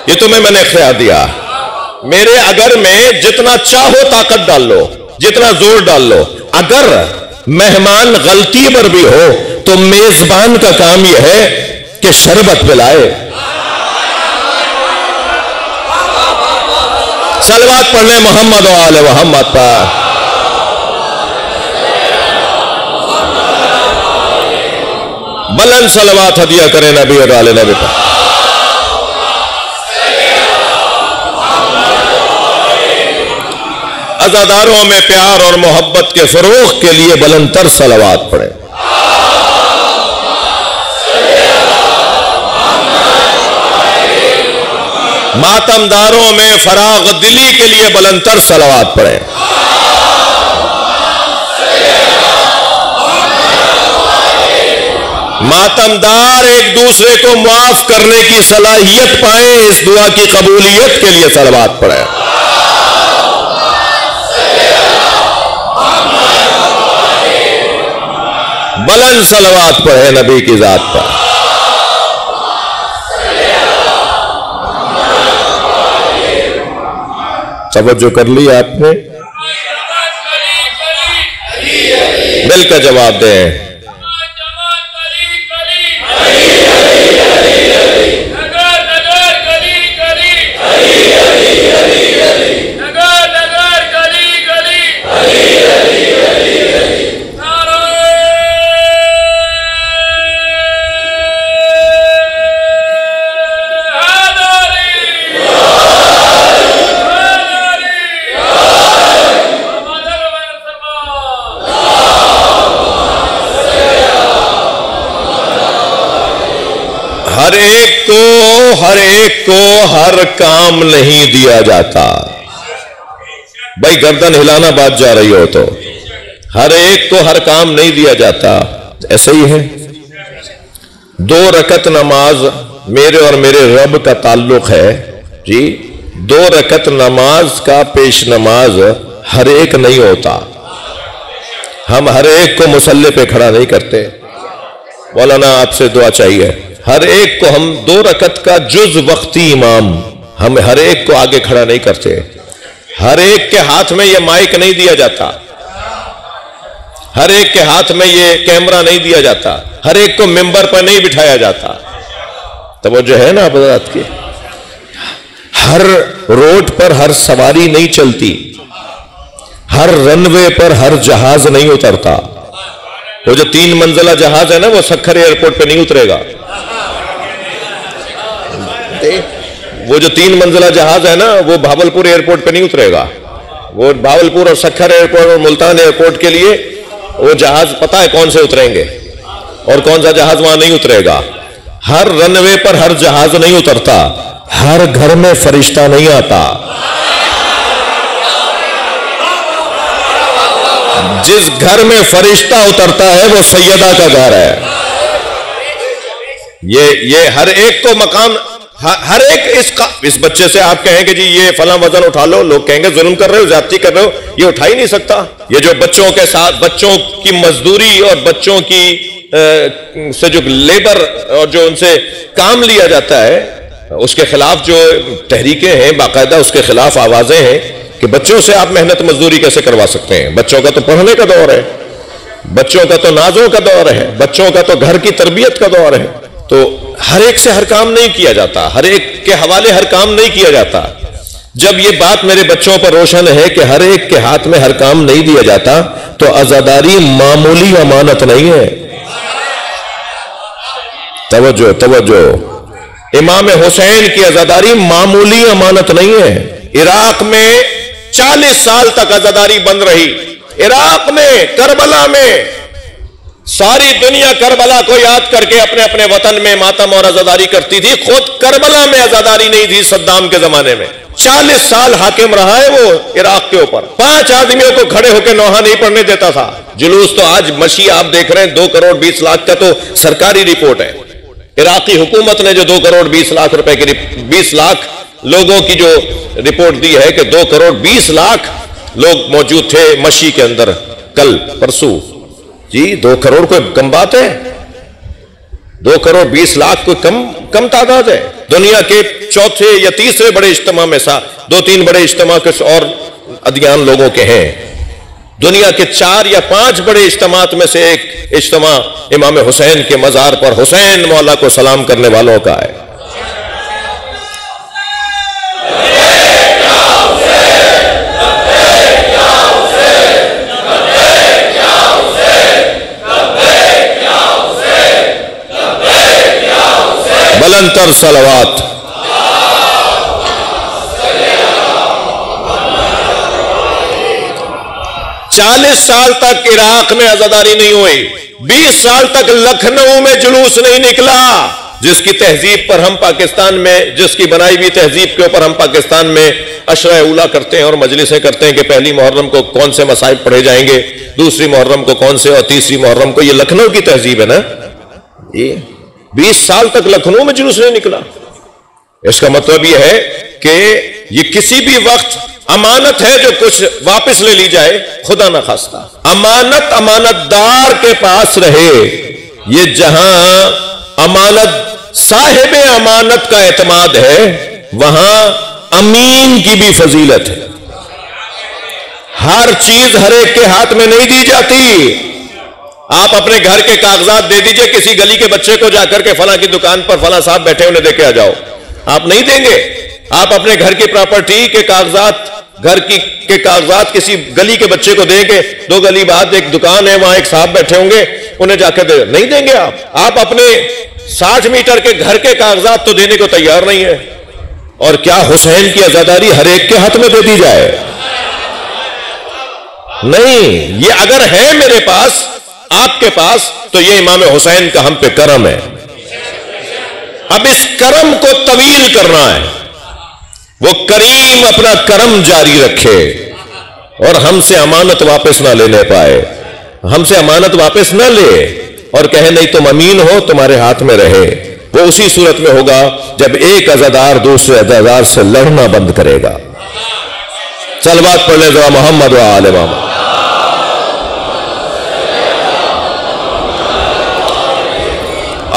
یہ تمہیں میں نے اختیار دیا. میرے اگر میں جتنا چاہو طاقت ڈال لو، جتنا زور ڈال لو، اگر مہمان غلطی پر بھی ہو تو میزبان کا کام یہ ہے کہ شربت پلائے. صلوات پڑھنے محمد و آل محمد پر. بلند صلوات ہدیہ کریں نبی اور آل نبی پر. عزاداروں میں پیار اور محبت کے فروغ کے لیے بلند تر صلوات پڑھیں. ماتمداروں میں فراغ دلی کے لیے بلند تر صلوات پڑھیں. ماتمدار ایک دوسرے کو معاف کرنے کی صلاحیت پائیں، اس دعا کی قبولیت کے لیے صلوات پڑھیں. بلند صلوات پڑھیں نبی کی ذات پر. توجہ کر لی آپ نے؟ مل کر جواب دیں. ہر ایک کو ہر کام نہیں دیا جاتا. بھائی گردن ہلانا بات جا رہی ہو تو ہر ایک کو ہر کام نہیں دیا جاتا. ایسے ہی ہے. 2 رکعت نماز میرے اور میرے رب کا تعلق ہے جی. 2 رکعت نماز کا پیش نماز ہر ایک نہیں ہوتا. ہم ہر ایک کو مصلی پہ کھڑا نہیں کرتے. مولانا آپ سے دعا چاہیے. ہر ایک کو ہم 2 رکعت کا جز وقتی امام ہم ہر ایک کو آگے کھڑا نہیں کرتے. ہر ایک کے ہاتھ میں یہ مائک نہیں دیا جاتا. ہر ایک کے ہاتھ میں یہ کیمرہ نہیں دیا جاتا. ہر ایک کو ممبر پر نہیں بٹھایا جاتا. توجہ ہے نا حضرات کی؟ ہر روڈ پر ہر سواری نہیں چلتی. ہر رن وے پر ہر جہاز نہیں اترتا. وہ جو 3 منزلہ جہاز ہے نا وہ سکھر ایئرپورٹ پہ نہیں اترے گا. وہ جو 3 منزلہ جہاز ہے نا وہ بھاولپور ایئرپورٹ پہ نہیں اترے گا. وہ بھاولپور اور سکھر ایئرپورٹ اور ملتان ایئرپورٹ کے لیے وہ جہاز پتہ ہے کون سے اتریں گے اور کون سا جہاز وہاں نہیں اترے گا. ہر رن وے پر ہر جہاز نہیں اترتا. ہر گھر میں فرشتہ نہیں آتا. جس گھر میں فرشتہ اترتا ہے وہ سیدہ کا گھر ہے. یہ ہر ایک کو مقام ہر ایک اس بچے سے آپ کہیں کہ جی یہ فلاں وزن اٹھا لو، لوگ کہیں گے ظلم کر رہے ہو، زیادتی کر رہے ہو. یہ اٹھا ہی نہیں سکتا. یہ جو بچوں کے ساتھ بچوں کی مزدوری اور بچوں کی سے جو لیبر اور جو ان سے کام لیا جاتا ہے اس کے خلاف جو تحریکیں ہیں باقاعدہ اس کے خلاف آوازیں ہیں کہ بچوں سے آپ محنت مزدوری کیسے کروا سکتے ہیں. بچوں کا تو پڑھنے کا دور ہے. بچوں کا تو نازوں کا دور ہے. بچوں کا تو گھر کی تربیت کا دور ہے. تو ہر ایک سے ہر کام نہیں کیا جاتا. ہر ایک کے حوالے ہر کام نہیں کیا جاتا. جب یہ بات میرے بچوں پر روشن ہے کہ ہر ایک کے ہاتھ میں ہر کام نہیں دیا جاتا تو عزاداری معمولی امانت نہیں ہے. توجہ توجہ. امام حسین کی عزاداری معمولی امانت نہیں ہے. عراق میں 40 سال تک عزاداری بند رہی. عراق میں کربلا میں ساری دنیا کربلا کو یاد کر کے اپنے اپنے وطن میں ماتم اور عزاداری کرتی تھی. خود کربلا میں عزاداری نہیں تھی صدام کے زمانے میں. 40 سال حاکم رہا ہے وہ عراق کے اوپر. 5 آدمیوں کو کھڑے ہو کے نوحہ نہیں پڑھنے دیتا تھا. جلوس تو آج مشی آپ دیکھ رہے ہیں 2 کروڑ 20 لاکھ کا تو سرکاری رپورٹ ہے. عراقی حکومت نے جو 2 کروڑ 20 لاکھ روپے کی 20 لاکھ لوگوں کی جو رپورٹ دی ہے کہ 2 کروڑ 20 لاکھ لوگ موجود تھے مشی کے اندر کل پرسوں. جی 2 کروڑ کوئی کم بات ہے؟ 2 کروڑ 20 لاکھ کوئی کم تعداد ہے؟ دنیا کے 4تھے یا 3سرے بڑے اجتماع میں 2-3 بڑے اجتماع کچھ اور ادیان لوگوں کے ہیں. دنیا کے 4 یا 5 بڑے اجتماعات میں سے ایک اجتماع امام حسین کے مزار پر حسین مولا کو سلام کرنے والوں کا ہے. بلند تر صلوات۔ 40 سال تک عراق میں عزاداری نہیں ہوئی، 20 سال تک لکھنؤ میں جلوس نہیں نکلا، جس کی تہذیب پر ہم پاکستان میں، جس کی بنائی ہوئی تہذیب کے اوپر ہم پاکستان میں عشرہ اولا کرتے ہیں اور مجلسیں کرتے ہیں کہ پہلی محرم کو کون سے مصائب پڑھے جائیں گے، دوسری محرم کو کون سے، اور تیسری محرم کو۔ یہ لکھنؤ کی تہذیب ہے نا۔ یہ 20 سال تک لکھنؤ میں جلوس نہیں نکلا۔ اس کا مطلب یہ ہے کہ یہ کسی بھی وقت امانت ہے جو کچھ واپس لے لی جائے، خدا نہ خواستہ۔ امانت امانت دار کے پاس رہے۔ یہ جہاں امانت صاحب امانت کا اعتماد ہے، وہاں امین کی بھی فضیلت ہے۔ ہر چیز ہر ایک کے ہاتھ میں نہیں دی جاتی۔ آپ اپنے گھر کے کاغذات دے دیجئے کسی گلی کے بچے کو، جا کر کے فلاں کی دکان پر فلاں صاحب بیٹھے انہیں دے کے آ جاؤ، آپ نہیں دیں گے۔ آپ اپنے گھر کی پراپرٹی کے کاغذات، گھر کے کاغذات کسی گلی کے بچے کو دیں گے، 2 گلی بعد ایک دکان ہے، وہاں ایک صاحب بیٹھے ہوں گے، انہیں جا کے نہیں دیں گے آپ اپنے 60 میٹر کے گھر کے کاغذات تو دینے کو تیار نہیں ہے، اور کیا حسین کی عزاداری ہر ایک کے ہاتھ میں دے دی جائے؟ نہیں، یہ اگر ہے میرے پاس، آپ کے پاس، تو یہ امام حسین کا ہم پہ کرم ہے۔ اب اس کرم کو طویل کرنا ہے، وہ کریم اپنا کرم جاری رکھے اور ہم سے امانت واپس نہ لینے پائے، ہم سے امانت واپس نہ لے اور کہے نہیں تم امین ہو، تمہارے ہاتھ میں رہے۔ وہ اسی صورت میں ہوگا جب ایک عزادار دوسرے عزادار سے لڑنا بند کرے گا۔ صلوات پڑھ لیں ذرا محمد و آل محمد۔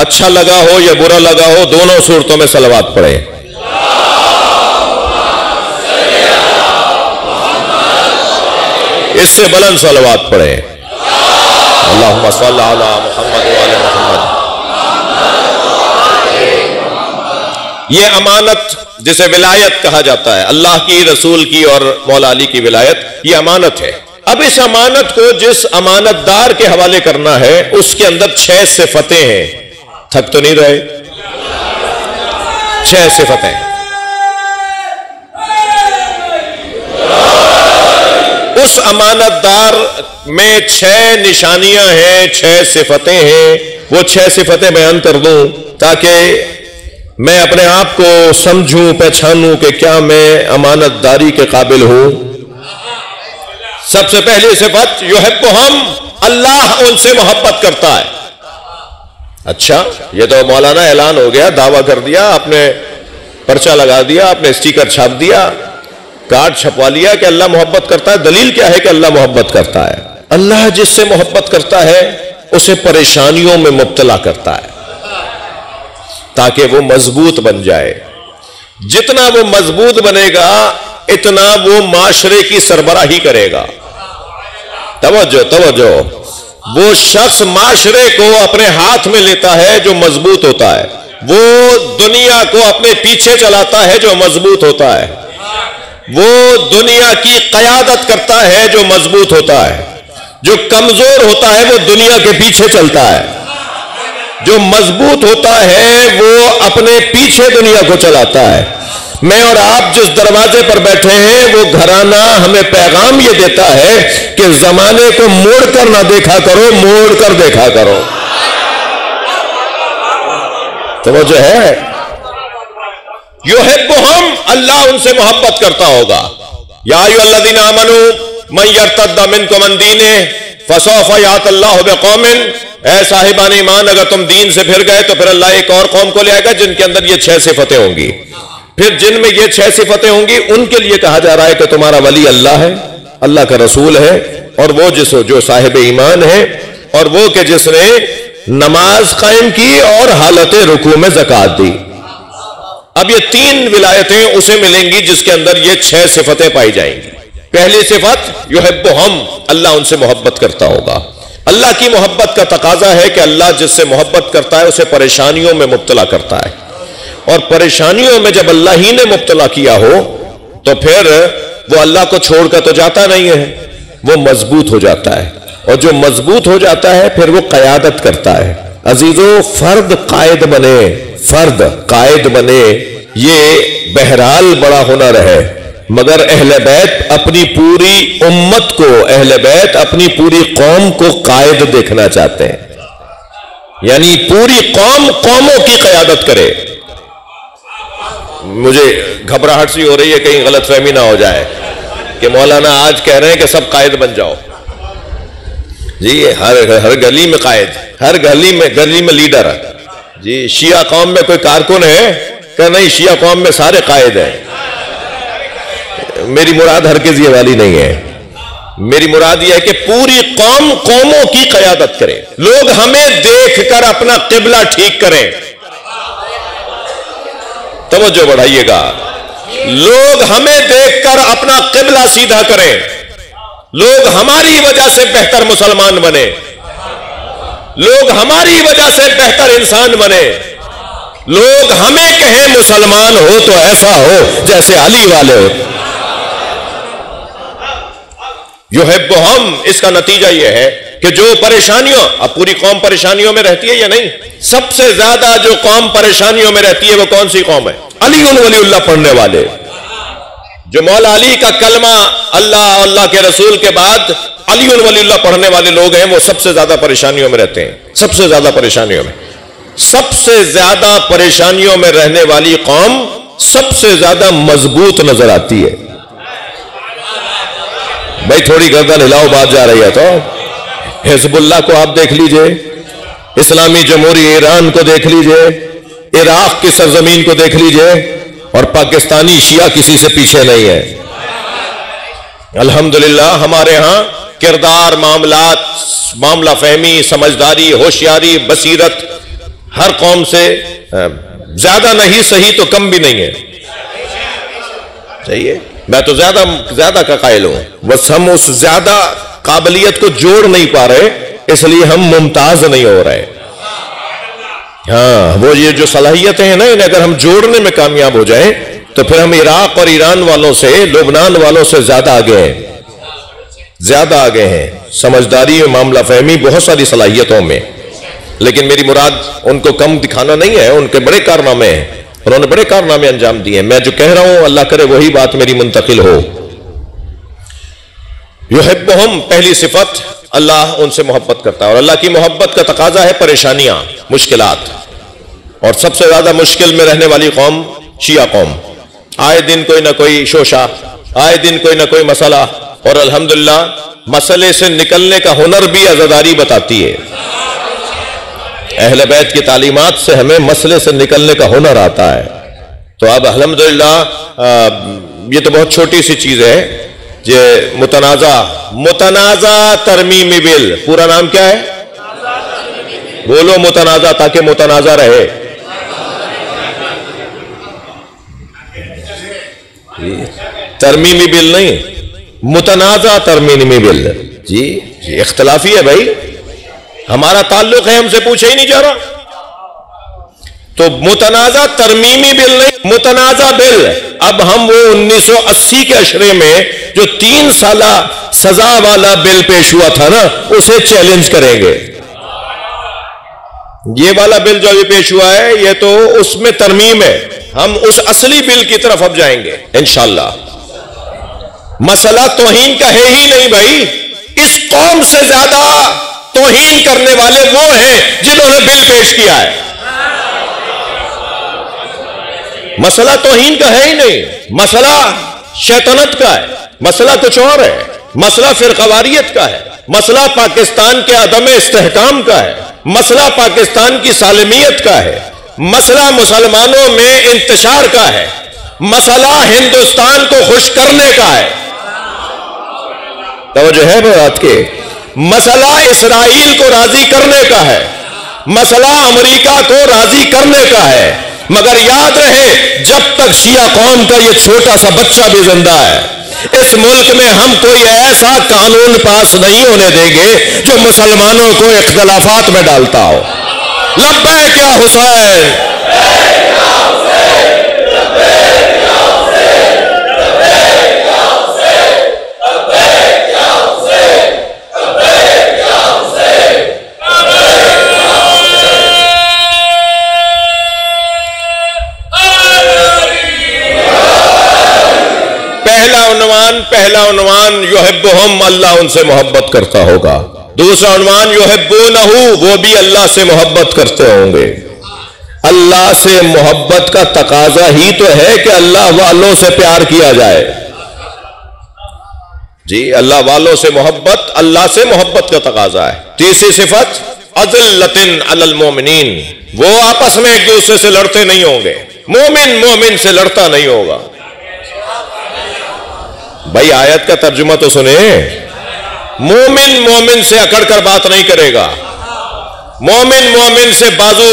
اچھا لگا ہو یا برا لگا ہو، دونوں صورتوں میں صلوات پڑھیں۔ اس سے بلند صلوات پڑھیں۔ اللہم صلی علی محمد و آل محمد۔ یہ امانت جسے ولایت کہا جاتا ہے، اللہ کی، رسول کی اور مولا علی کی ولایت، یہ امانت ہے۔ اب اس امانت کو جس امانت دار کے حوالے کرنا ہے، اس کے اندر 6 صفتیں ہیں۔ تھک تو نہیں رہے؟ 6 صفتیں۔ اس امانت دار میں 6 نشانیاں ہیں، 6 صفتیں ہیں۔ وہ 6 صفتیں بیان کر دوں تاکہ میں اپنے آپ کو سمجھوں، پہچانوں کہ کیا میں امانت داری کے قابل ہوں۔ سب سے پہلی صفت، یحبہم، اللہ ان سے محبت کرتا ہے۔ اچھا، یہ تو مولانا اعلان ہو گیا، دعویٰ کر دیا آپ نے، پرچہ لگا دیا آپ نے، اسٹیکر چھاپ دیا، کارڈ چھپوا لیا کہ اللہ محبت کرتا ہے۔ دلیل کیا ہے کہ اللہ محبت کرتا ہے؟ اللہ جس سے محبت کرتا ہے اسے پریشانیوں میں مبتلا کرتا ہے تاکہ وہ مضبوط بن جائے۔ جتنا وہ مضبوط بنے گا اتنا وہ معاشرے کی سربراہی کرے گا۔ توجہ، وہ شخص معاشرے کو اپنے ہاتھ میں لیتا ہے جو مضبوط ہوتا ہے، وہ دنیا کو اپنے پیچھے چلاتا ہے جو مضبوط ہوتا ہے، وہ دنیا کی قیادت کرتا ہے جو مضبوط ہوتا ہے۔ جو کمزور ہوتا ہے وہ دنیا کے پیچھے چلتا ہے، جو مضبوط ہوتا ہے وہ اپنے پیچھے دنیا کو چلاتا ہے۔ میں اور آپ جس دروازے پر بیٹھے ہیں وہ گھرانہ ہمیں پیغام یہ دیتا ہے کہ زمانے کو موڑ کر نہ دیکھا کرو، موڑ کر دیکھا کرو۔ توجہ ہے؟ یحبہم، اللہ ان سے محبت کرتا ہوگا۔ یا ایھا الذین آمنوا من یرتد منکم عن دینہ فسوف یأتی اللہ بقوم، اے صاحبان ایمان اگر تم دین سے پھر گئے تو پھر اللہ ایک اور قوم کو لے آئے گا جن کے اندر یہ 6 صفتیں ہوں گی۔ پھر جن میں یہ 6 صفتیں ہوں گی ان کے لیے کہا جا رہا ہے کہ تمہارا ولی اللہ ہے، اللہ کا رسول ہے، اور وہ جو صاحب ایمان ہے، اور وہ کہ جس نے نماز قائم کی اور حالت رکوع میں زکوٰۃ دی۔ اب یہ 3 ولایتیں اسے ملیں گی جس کے اندر یہ 6 صفتیں پائی جائیں گی۔ پہلی صفت، یحبہم، اللہ ان سے محبت کرتا ہوگا۔ اللہ کی محبت کا تقاضا ہے کہ اللہ جس سے محبت کرتا ہے اسے پریشانیوں میں مبتلا کرتا ہے، اور پریشانیوں میں جب اللہ ہی نے مبتلا کیا ہو تو پھر وہ اللہ کو چھوڑ کر تو جاتا نہیں ہے، وہ مضبوط ہو جاتا ہے، اور جو مضبوط ہو جاتا ہے پھر وہ قیادت کرتا ہے، عزیزو فرد قائد بنے، فرد قائد بنے، یہ بہرحال بڑا ہنر ہے، مگر اہل بیت اپنی پوری امت کو، اہل بیت اپنی پوری قوم کو قائد دیکھنا چاہتے ہیں، یعنی پوری قوم قوموں کی قیادت کرے۔ مجھے گھبراہٹ سی ہو رہی ہے کہیں غلط فہمی نہ ہو جائے کہ مولانا آج کہہ رہے ہیں کہ سب قائد بن جاؤ۔ جی ہر گلی میں قائد، ہر گلی میں لیڈر۔ جی شیعہ قوم میں کوئی کارکن ہے کہ نہیں؟ شیعہ قوم میں سارے قائد ہیں۔ میری مراد ہرگز یہ والی نہیں ہے، میری مراد یہ ہے کہ پوری قوم قوموں کی قیادت کرے، لوگ ہمیں دیکھ کر اپنا قبلہ ٹھیک کریں۔ توجہ بڑھائیے گا، لوگ ہمیں دیکھ کر اپنا قبلہ سیدھا کریں، لوگ ہماری وجہ سے بہتر مسلمان بنے، لوگ ہماری وجہ سے بہتر انسان بنے، لوگ ہمیں کہیں مسلمان ہو تو ایسا ہو جیسے علی والے ہو۔ یحبہم، اس کا نتیجہ یہ ہے کہ جو پریشانیوں، اب پوری قوم پریشانیوں میں رہتی ہے یا نہیں؟ سب سے زیادہ جو قوم پریشانیوں میں رہتی ہے وہ کون سی قوم ہے؟ علی ولی اللہ پڑھنے والے، جو مولا علی کا کلمہ اللہ اور اللہ کے رسول کے بعد علی ولی اللہ پڑھنے والے لوگ ہیں، وہ سب سے زیادہ پریشانیوں میں رہتے ہیں، سب سے زیادہ پریشانیوں میں۔ سب سے زیادہ پریشانیوں میں رہنے والی قوم سب سے زیادہ مضبوط نظر آتی ہے۔ بھائی تھوڑی گردن ہلاؤ، بات جا رہی ہے تو حزب اللہ کو آپ دیکھ لیجئے، اسلامی جمہوری ایران کو دیکھ لیجئے، عراق کی سرزمین کو دیکھ لیجئے، اور پاکستانی شیعہ کسی سے پیچھے نہیں ہے۔ الحمدللہ ہمارے ہاں کردار، معاملات، معاملہ فہمی، سمجھداری، ہوشیاری، بصیرت ہر قوم سے زیادہ نہیں صحیح تو کم بھی نہیں ہے۔ صحیح ہے، میں تو زیادہ کا قائل ہوں، بس ہم اس زیادہ قابلیت کو جوڑ نہیں پا رہے، اس لیے ہم ممتاز نہیں ہو رہے۔ ہاں وہ یہ جو صلاحیتیں ہیں نا، انہیں اگر ہم جوڑنے میں کامیاب ہو جائیں تو پھر ہم عراق اور ایران والوں سے، لبنان والوں سے زیادہ آگے ہیں، زیادہ آگے ہیں، سمجھداری، معاملہ فہمی، بہت ساری صلاحیتوں میں۔ لیکن میری مراد ان کو کم دکھانا نہیں ہے، ان کے بڑے کارنامے ہیں، انہوں نے بڑے کارنامے انجام دیے ہیں۔ میں جو کہہ رہا ہوں اللہ کرے وہی بات میری منتقل ہو۔ یحبہم، پہلی صفت، اللہ ان سے محبت کرتا ہے، اور اللہ کی محبت کا تقاضا ہے پریشانیاں، مشکلات، اور سب سے زیادہ مشکل میں رہنے والی قوم شیعہ قوم۔ آئے دن کوئی نہ کوئی شوشہ، آئے دن کوئی نہ کوئی مسئلہ، اور الحمدللہ مسئلے سے نکلنے کا ہنر بھی عزاداری بتاتی ہے۔ اہل بیت کی تعلیمات سے ہمیں مسئلے سے نکلنے کا ہنر آتا ہے۔ تو اب الحمدللہ یہ تو بہت چھوٹی سی چیز ہے، یہ متنازع ترمیمی بل، پورا نام کیا ہے؟ بولو متنازع، تاکہ متنازع رہے۔ ترمیمی بل نہیں، متنازع ترمیمی بل۔ جی اختلافی ہے بھائی، ہمارا تعلق ہے، ہم سے پوچھا ہی نہیں جا رہا۔ تو متنازع ترمیمی بل نہیں، متنازع بل۔ اب ہم وہ 1980 کے اشرے میں جو 3 سالہ سزا والا بل پیش ہوا تھا نا، اسے چیلنج کریں گے۔ یہ والا بل جو ابھی پیش ہوا ہے یہ تو اس میں ترمیم ہے، ہم اس اصلی بل کی طرف اب جائیں گے انشاءاللہ۔ مسئلہ توہین کا ہے ہی نہیں بھائی، اس قوم سے زیادہ توہین کرنے والے وہ ہیں جنہوں نے بل پیش کیا ہے۔ مسئلہ توہین کا ہے ہی نہیں، مسئلہ شیطنت کا ہے، مسئلہ کچھ اور ہے، مسئلہ فرقواریت کا ہے، مسئلہ پاکستان کے عدم استحکام کا ہے، مسئلہ پاکستان کی سالمیت کا ہے، مسئلہ مسلمانوں میں انتشار کا ہے، مسئلہ ہندوستان کو خوش کرنے کا ہے۔ توجہ ہے بات کے، مسئلہ اسرائیل کو راضی کرنے کا ہے، مسئلہ امریکہ کو راضی کرنے کا ہے۔ مگر یاد رہے جب تک شیعہ قوم کا یہ چھوٹا سا بچہ بھی زندہ ہے، اس ملک میں ہم کوئی ایسا قانون پاس نہیں ہونے دیں گے جو مسلمانوں کو اختلافات میں ڈالتا ہو۔ لبیک یا حسین، پہلا عنوان یحبہم، اللہ ان سے محبت کرتا ہوگا. دوسرا عنوان یحبونہ، وہ بھی اللہ سے محبت کرتے ہوں گے. اللہ سے محبت کا تقاضا ہی تو ہے کہ اللہ والوں سے پیار کیا جائے. جی اللہ والوں سے محبت، اللہ سے محبت کا تقاضا ہے. تیسری صفت اذلۃ علی المؤمنین، وہ آپس میں ایک دوسرے سے لڑتے نہیں ہوں گے. مومن مومن سے لڑتا نہیں ہوگا. بھائی آیت کا ترجمہ تو سنیں. مومن مومن سے اکڑ کر بات نہیں کرے گا. مومن مومن سے بازو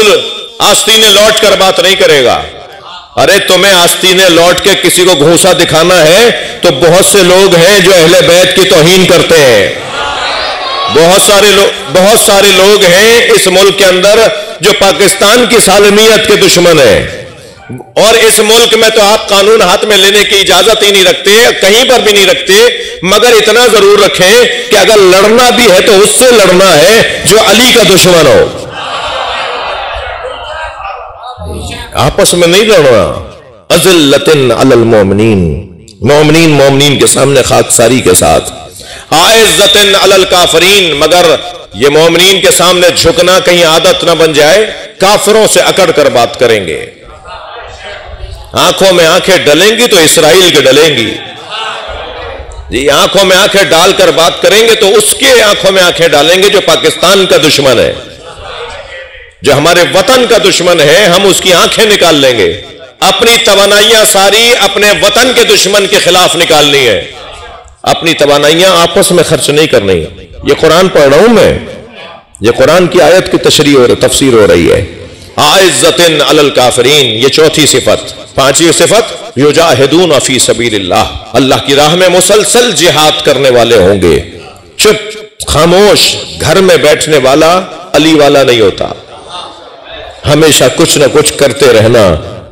آستینے لوٹ کر بات نہیں کرے گا. ارے تمہیں آستینے لوٹ کے کسی کو گھوسا دکھانا ہے تو بہت سے لوگ ہیں جو اہل بیت کی توہین کرتے ہیں. بہت سارے لوگ ہیں اس ملک کے اندر جو پاکستان کی سالمیت کے دشمن ہیں، اور اس ملک میں تو آپ قانون ہاتھ میں لینے کی اجازت ہی نہیں رکھتے، کہیں پر بھی نہیں رکھتے، مگر اتنا ضرور رکھیں کہ اگر لڑنا بھی ہے تو اس سے لڑنا ہے جو علی کا دشمن ہو. آپس میں نہیں لڑنا. اذلۃ علی المؤمنین، مومنین کے سامنے خاکساری کے ساتھ. اعزۃ علی الکافرین، مگر یہ مومنین کے سامنے جھکنا کہیں عادت نہ بن جائے. کافروں سے اکڑ کر بات کریں گے. آنکھوں میں آنکھیں ڈلیں گی تو اسرائیل کے ڈلیں گی. جی آنکھوں میں آنکھیں ڈال کر بات کریں گے تو اس کے آنکھوں میں آنکھیں ڈالیں گے جو پاکستان کا دشمن ہے، جو ہمارے وطن کا دشمن ہے. ہم اس کی آنکھیں نکال لیں گے. اپنی توانائیاں ساری اپنے وطن کے دشمن کے خلاف نکالنی ہے. اپنی توانائیاں آپس میں خرچ نہیں کرنی. یہ قرآن پڑھ رہا ہوں میں، یہ قرآن کی آیت کی تشریح اور تفسیر ہو رہی ہے. اعزۃ علی الکافرین، یہ چوتھی صفت. پانچویں صفت یجاہدون فی سبیل اللہ، اللہ کی راہ میں مسلسل جہاد کرنے والے ہوں گے. چپ خاموش گھر میں بیٹھنے والا علی والا نہیں ہوتا. ہمیشہ کچھ نہ کچھ کرتے رہنا،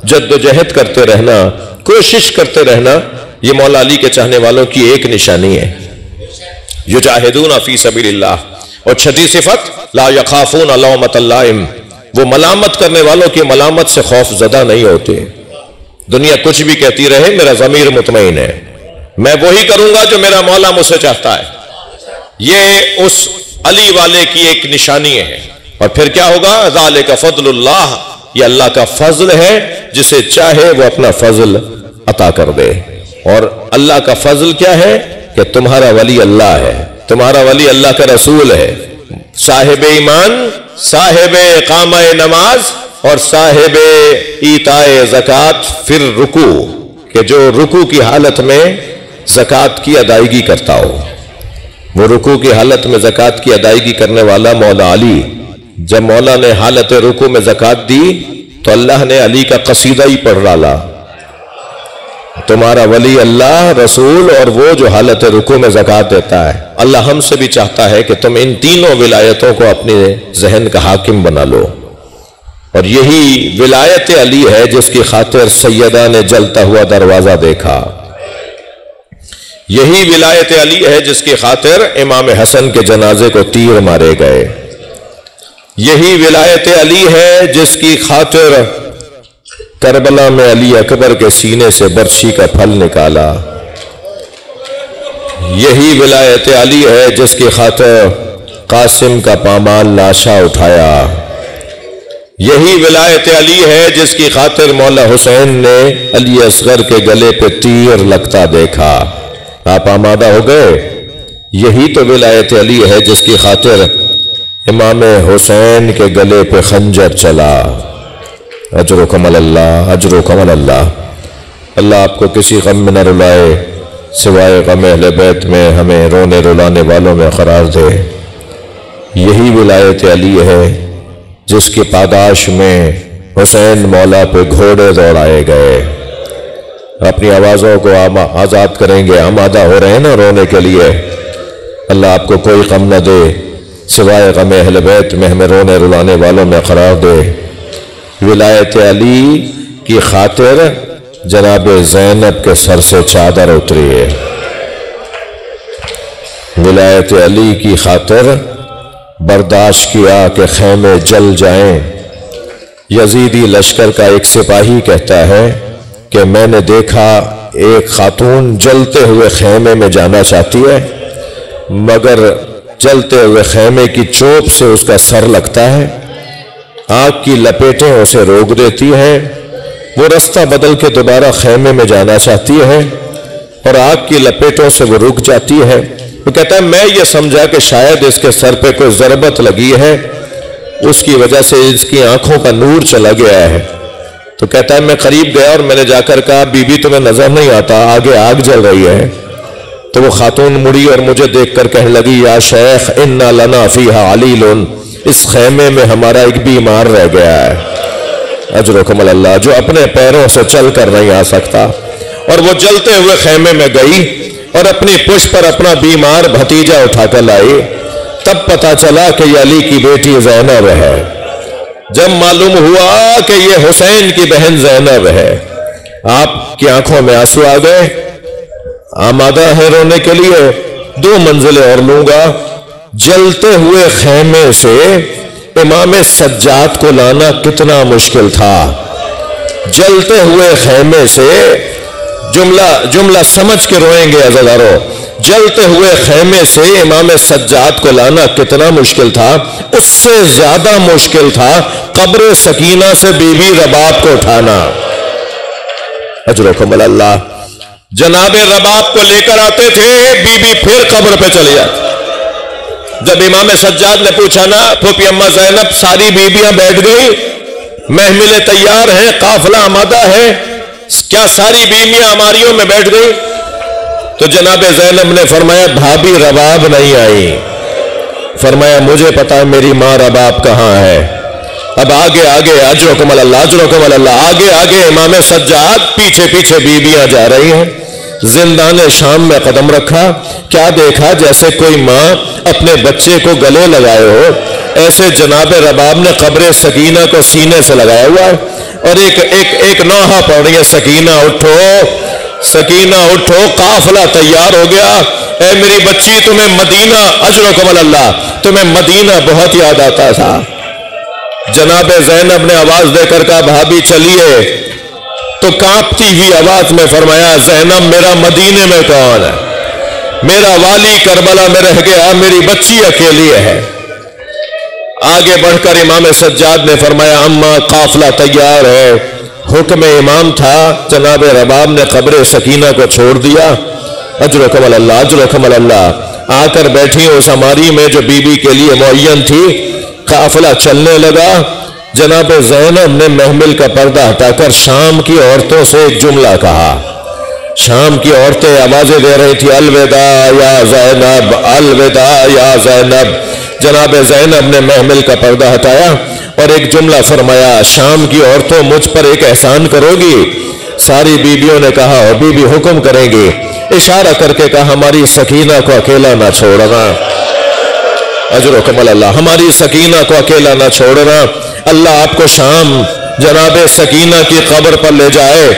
جد و جہد کرتے رہنا، کوشش کرتے رہنا، یہ مولا علی کے چاہنے والوں کی ایک نشانی ہے. یجاہدون فی سبیل اللہ. اور چھٹی صفت لا یخافون لومۃ لائم، وہ ملامت کرنے والوں کی ملامت سے خوف زدہ نہیں ہوتے. دنیا کچھ بھی کہتی رہے، میرا ضمیر مطمئن ہے، میں وہی کروں گا جو میرا مولا مجھ سے چاہتا ہے. یہ اس علی والے کی ایک نشانی ہے. اور پھر کیا ہوگا؟ ذالک فضل اللہ، یہ اللہ کا فضل ہے، جسے چاہے وہ اپنا فضل عطا کر دے. اور اللہ کا فضل کیا ہے کہ تمہارا ولی اللہ ہے، تمہارا ولی اللہ کا رسول ہے، صاحب ایمان، صاحب اقامہ نماز اور صاحب ایتاء زکوٰۃ فی الرکوع، کہ جو رکوع کی حالت میں زکوٰۃ کی ادائیگی کرتا ہو. وہ رکوع کی حالت میں زکوٰۃ کی ادائیگی کرنے والا مولا علی. جب مولا نے حالت رکوع میں زکوٰۃ دی تو اللہ نے علی کا قصیدہ ہی پڑھ ڈالا. تمہارا ولی اللہ، رسول اور وہ جو حالت رکوع میں زکوٰۃ دیتا ہے. اللہ ہم سے بھی چاہتا ہے کہ تم ان تینوں ولایتوں کو اپنے ذہن کا حاکم بنا لو. اور یہی ولایت علی ہے جس کی خاطر سیدہ نے جلتا ہوا دروازہ دیکھا. یہی ولایت علی ہے جس کی خاطر امام حسن کے جنازے کو تیر مارے گئے. یہی ولایت علی ہے جس کی خاطر کربلا میں علی اکبر کے سینے سے برچھی کا پھل نکالا. یہی ولایت علی ہے جس کی خاطر قاسم کا پامال لاشا اٹھایا. یہی ولایت علی ہے جس کی خاطر مولا حسین نے علی اصغر کے گلے پہ تیر لگتا دیکھا. آپ آمادہ ہو گئے؟ یہی تو ولایت علی ہے جس کی خاطر امام حسین کے گلے پہ خنجر چلا. اجرکم اللہ، اجرکم اللہ. اللہ آپ کو کسی غم میں نہ رلائے سوائے غم اہل بیت میں ہمیں رونے رلانے والوں میں قرار دے. یہی ولایت علی ہے جس کی پاداش میں حسین مولا پہ گھوڑے دوڑائے گئے. اپنی آوازوں کو آزاد کریں گے، آمادہ ہو رہے ہیں نا رونے کے لیے. اللہ آپ کو کوئی غم نہ دے سوائے غم اہل بیت میں ہمیں رونے رلانے والوں میں قرار دے. ولایت علی کی خاطر جناب زینب کے سر سے چادر اتری ہے. ولایت علی کی خاطر برداشت کیا کہ خیمے جل جائیں. یزیدی لشکر کا ایک سپاہی کہتا ہے کہ میں نے دیکھا ایک خاتون جلتے ہوئے خیمے میں جانا چاہتی ہے، مگر جلتے ہوئے خیمے کی چوب سے اس کا سر لگتا ہے، آگ کی لپیٹیں اسے روک دیتی ہیں، وہ رستہ بدل کے دوبارہ خیمے میں جانا چاہتی ہے اور آگ کی لپیٹوں سے وہ رک جاتی ہے۔ وہ کہتا ہے میں یہ سمجھا کہ شاید اس کے سر پہ کوئی ضربت لگی ہے، اس کی وجہ سے اس کی آنکھوں کا نور چلا گیا ہے۔ تو کہتا ہے میں قریب گیا اور میں نے جا کر کہا بی بی تمہیں نظر نہیں آتا آگے آگ جل رہی ہے؟ تو وہ خاتون مڑی اور مجھے دیکھ کر کہنے لگی یا شیخ انا لنا فیہا علیل، اس خیمے میں ہمارا ایک بیمار رہ گیا ہے، اجرکم اللہ، جو اپنے پیروں سے چل کر نہیں آ سکتا۔ اور وہ جلتے ہوئے خیمے میں گئی اور اپنی پشت پر اپنا بیمار بھتیجا اٹھا کر لائی۔ تب پتا چلا کہ یہ علی کی بیٹی زینب ہے۔ جب معلوم ہوا کہ یہ حسین کی بہن زینب ہے، آپ کی آنکھوں میں آنسو آ گئے، آمادہ ہے رونے کے لیے، 2 منزلیں اور لوں گا۔ جلتے ہوئے خیمے سے امام سجاد کو لانا کتنا مشکل تھا۔ جلتے ہوئے خیمے سے جملہ سمجھ کے روئیں گے عزیزارو، جلتے ہوئے خیمے سے امام سجاد کو لانا کتنا مشکل تھا، اس سے زیادہ مشکل تھا قبر سکینہ سے بی بی رباب کو اٹھانا، اجرکم اللہ۔ جناب رباب کو لے کر آتے تھے، بی بی پھر قبر پہ چلی جاتی۔ جب امام سجاد نے پوچھا نا پھوپھی اماں زینب ساری بیبیاں بیٹھ گئی، محملیں تیار ہیں، قافلہ آمادہ ہے، کیا ساری بیویاں ہماریوں میں بیٹھ گئی؟ تو جناب زینب نے فرمایا بھابی رباب نہیں آئی۔ فرمایا مجھے پتا ہے میری ماں رباب کہاں ہے۔ اب آگے اجرکم اللہ، اجرکم اللہ، آگے امام سجاد، پیچھے پیچھے بیویاں جا رہی ہیں۔ زندان شام میں قدم رکھا، کیا دیکھا جیسے کوئی ماں اپنے بچے کو گلے لگائے ہو، ایسے جناب رباب نے قبر سکینہ کو سینے سے لگایا ہوا ہے اور ایک نوحہ پڑھ رہی ہے سکینہ اٹھو، سکینہ اٹھو، قافلہ تیار ہو گیا۔ اے میری بچی تمہیں مدینہ، اجرکم اللہ، تمہیں مدینہ بہت یاد آتا تھا۔ جناب زینب نے آواز دے کر کہا بھابی چلیے، تو کانپتی ہوئی آواز میں فرمایا زینب میرا مدینے میں کون ہے؟ میرا والی کربلا میں رہ گیا، میری بچی اکیلی ہے۔ آگے بڑھ کر امام سجاد نے فرمایا اماں قافلہ تیار ہے۔ حکم امام تھا، جناب رباب نے قبر سکینہ کو چھوڑ دیا۔ اجرکم اللہ، اجرکم اللہ، آ کر بیٹھی اس ہماری میں جو بی بی کے لیے معین تھی۔ قافلہ چلنے لگا۔ جناب زینب نے محمل کا پردہ ہٹا کر شام کی عورتوں سے ایک جملہ کہا۔ شام کی عورتیں آوازیں دے رہی تھی الوداع یا زینب، الوداع یا زینب۔ جناب زینب نے محمل کا پردہ ہٹایا اور ایک جملہ فرمایا شام کی عورتوں مجھ پر ایک احسان کرو گی؟ ساری بیویوں نے کہا بی بی حکم کریں گی۔ اشارہ کر کے کہا ہماری سکینہ کو اکیلا نہ چھوڑنا، اجرکم اللہ، ہماری سکینہ کو اکیلا نہ چھوڑنا۔ اللہ آپ کو شام جناب سکینہ کی قبر پر لے جائے۔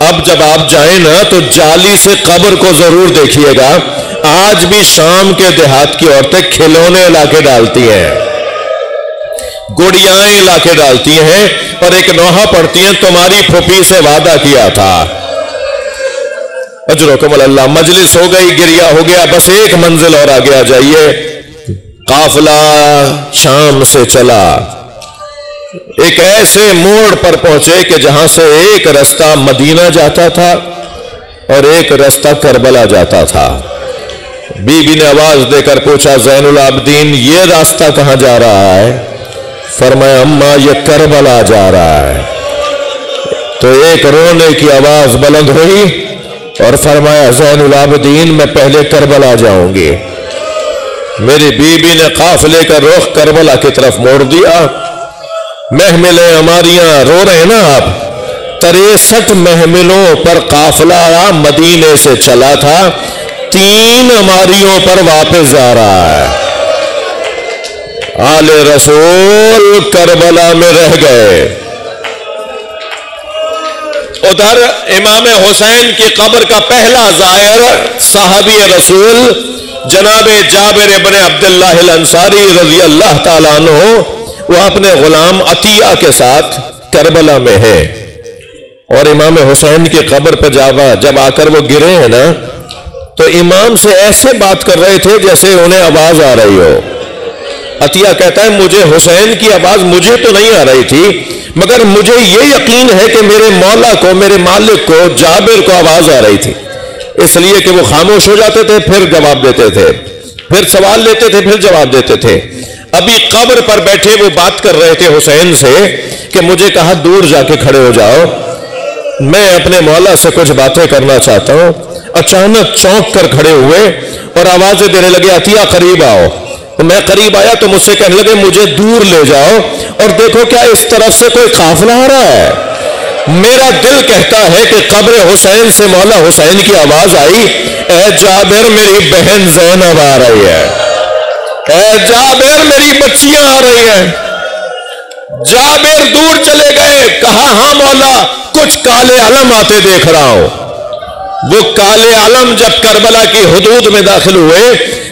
اب جب آپ جائیں نا تو جالی سے قبر کو ضرور دیکھیے گا۔ آج بھی شام کے دیہات کی عورتیں کھلونے لا کے ڈالتی ہیں، گڑیاں لا کے ڈالتی ہیں اور ایک نوحہ پڑھتی ہیں تمہاری پھوپھی سے وعدہ کیا تھا۔ اجرکم اللہ، مجلس ہو گئی، گریا ہو گیا، بس ایک منزل اور آگے آ جائیے۔ قافلہ شام سے چلا، ایک ایسے موڑ پر پہنچے کہ جہاں سے ایک رستہ مدینہ جاتا تھا اور ایک رستہ کربلا جاتا تھا۔ بی بی نے آواز دے کر پوچھا زین العابدین یہ راستہ کہاں جا رہا ہے؟ فرمایا اماں یہ کربلا جا رہا ہے۔ تو ایک رونے کی آواز بلند ہوئی اور فرمایا زین العابدین میں پہلے کربلا جاؤں گی۔ میری بی بی نے قافلے کا رخ کربلا کی طرف موڑ دیا۔ محملیں ہماریاں رو رہے ہیں نا آپ، 63 محملوں پر قافلہ مدینے سے چلا تھا، 3 ہماریوں پر واپس جا رہا ہے۔ آل رسول کربلا میں رہ گئے۔ ادھر امام حسین کی قبر کا پہلا زائر صحابی رسول جناب جابر ابن عبداللہ الانصاری رضی اللہ تعالیٰ عنہ، وہ اپنے غلام عطیہ کے ساتھ کربلا میں ہے اور امام حسین کی قبر پہ جب آ کر وہ گرے ہیں نا تو امام سے ایسے بات کر رہے تھے جیسے انہیں آواز آ رہی ہو. عطیہ کہتا ہے مجھے حسین کی آواز مجھے تو نہیں آ رہی تھی مگر مجھے یہ یقین ہے کہ میرے مولا کو، میرے مالک کو، جابر کو آواز آ رہی تھی، اس لیے کہ وہ خاموش ہو جاتے تھے پھر جواب دیتے تھے، پھر سوال لیتے تھے پھر جواب دیتے تھے. ابھی قبر پر بیٹھے وہ بات کر رہے تھے حسین سے کہ مجھے کہا دور جا کے کھڑے ہو جاؤ، میں اپنے مولا سے کچھ باتیں کرنا چاہتا ہوں. اچانک چونک کر کھڑے ہوئے اور آوازیں دینے لگے عطیہ قریب آؤ. تو میں قریب آیا تو مجھ سے کہنے لگے مجھے دور لے جاؤ اور دیکھو کیا اس طرف سے کوئی قافلہ آ رہا ہے. میرا دل کہتا ہے کہ قبر حسین سے مولا حسین کی آواز آئی، اے جابر میری بہن زینب آ رہی ہے، اے جابر میری بچیاں آ رہی ہیں. جابر دور چلے گئے، کہا ہاں مولا کچھ کالے علم آتے دیکھ رہا ہوں. وہ کالے علم جب کربلا کی حدود میں داخل ہوئے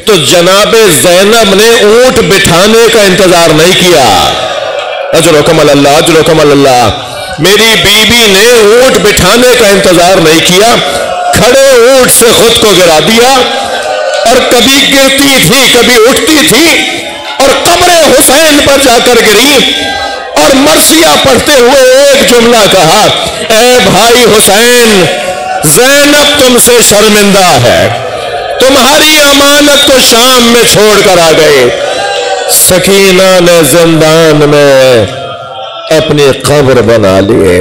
تو جناب زینب نے اونٹ بٹھانے کا انتظار نہیں کیا. اجرکم اللہ، اجرکم اللہ. میری بیوی نے اونٹ بٹھانے کا انتظار نہیں کیا، کھڑے اونٹ سے خود کو گرا دیا اور کبھی گرتی تھی کبھی اٹھتی تھی اور قبر حسین پر جا کر گری اور مرثیہ پڑھتے ہوئے ایک جملہ کہا، اے بھائی حسین زینب تم سے شرمندہ ہے، تمہاری امانت کو شام میں چھوڑ کر آ گئے. سکینہ نے زندان میں اپنی قبر بنا لیے.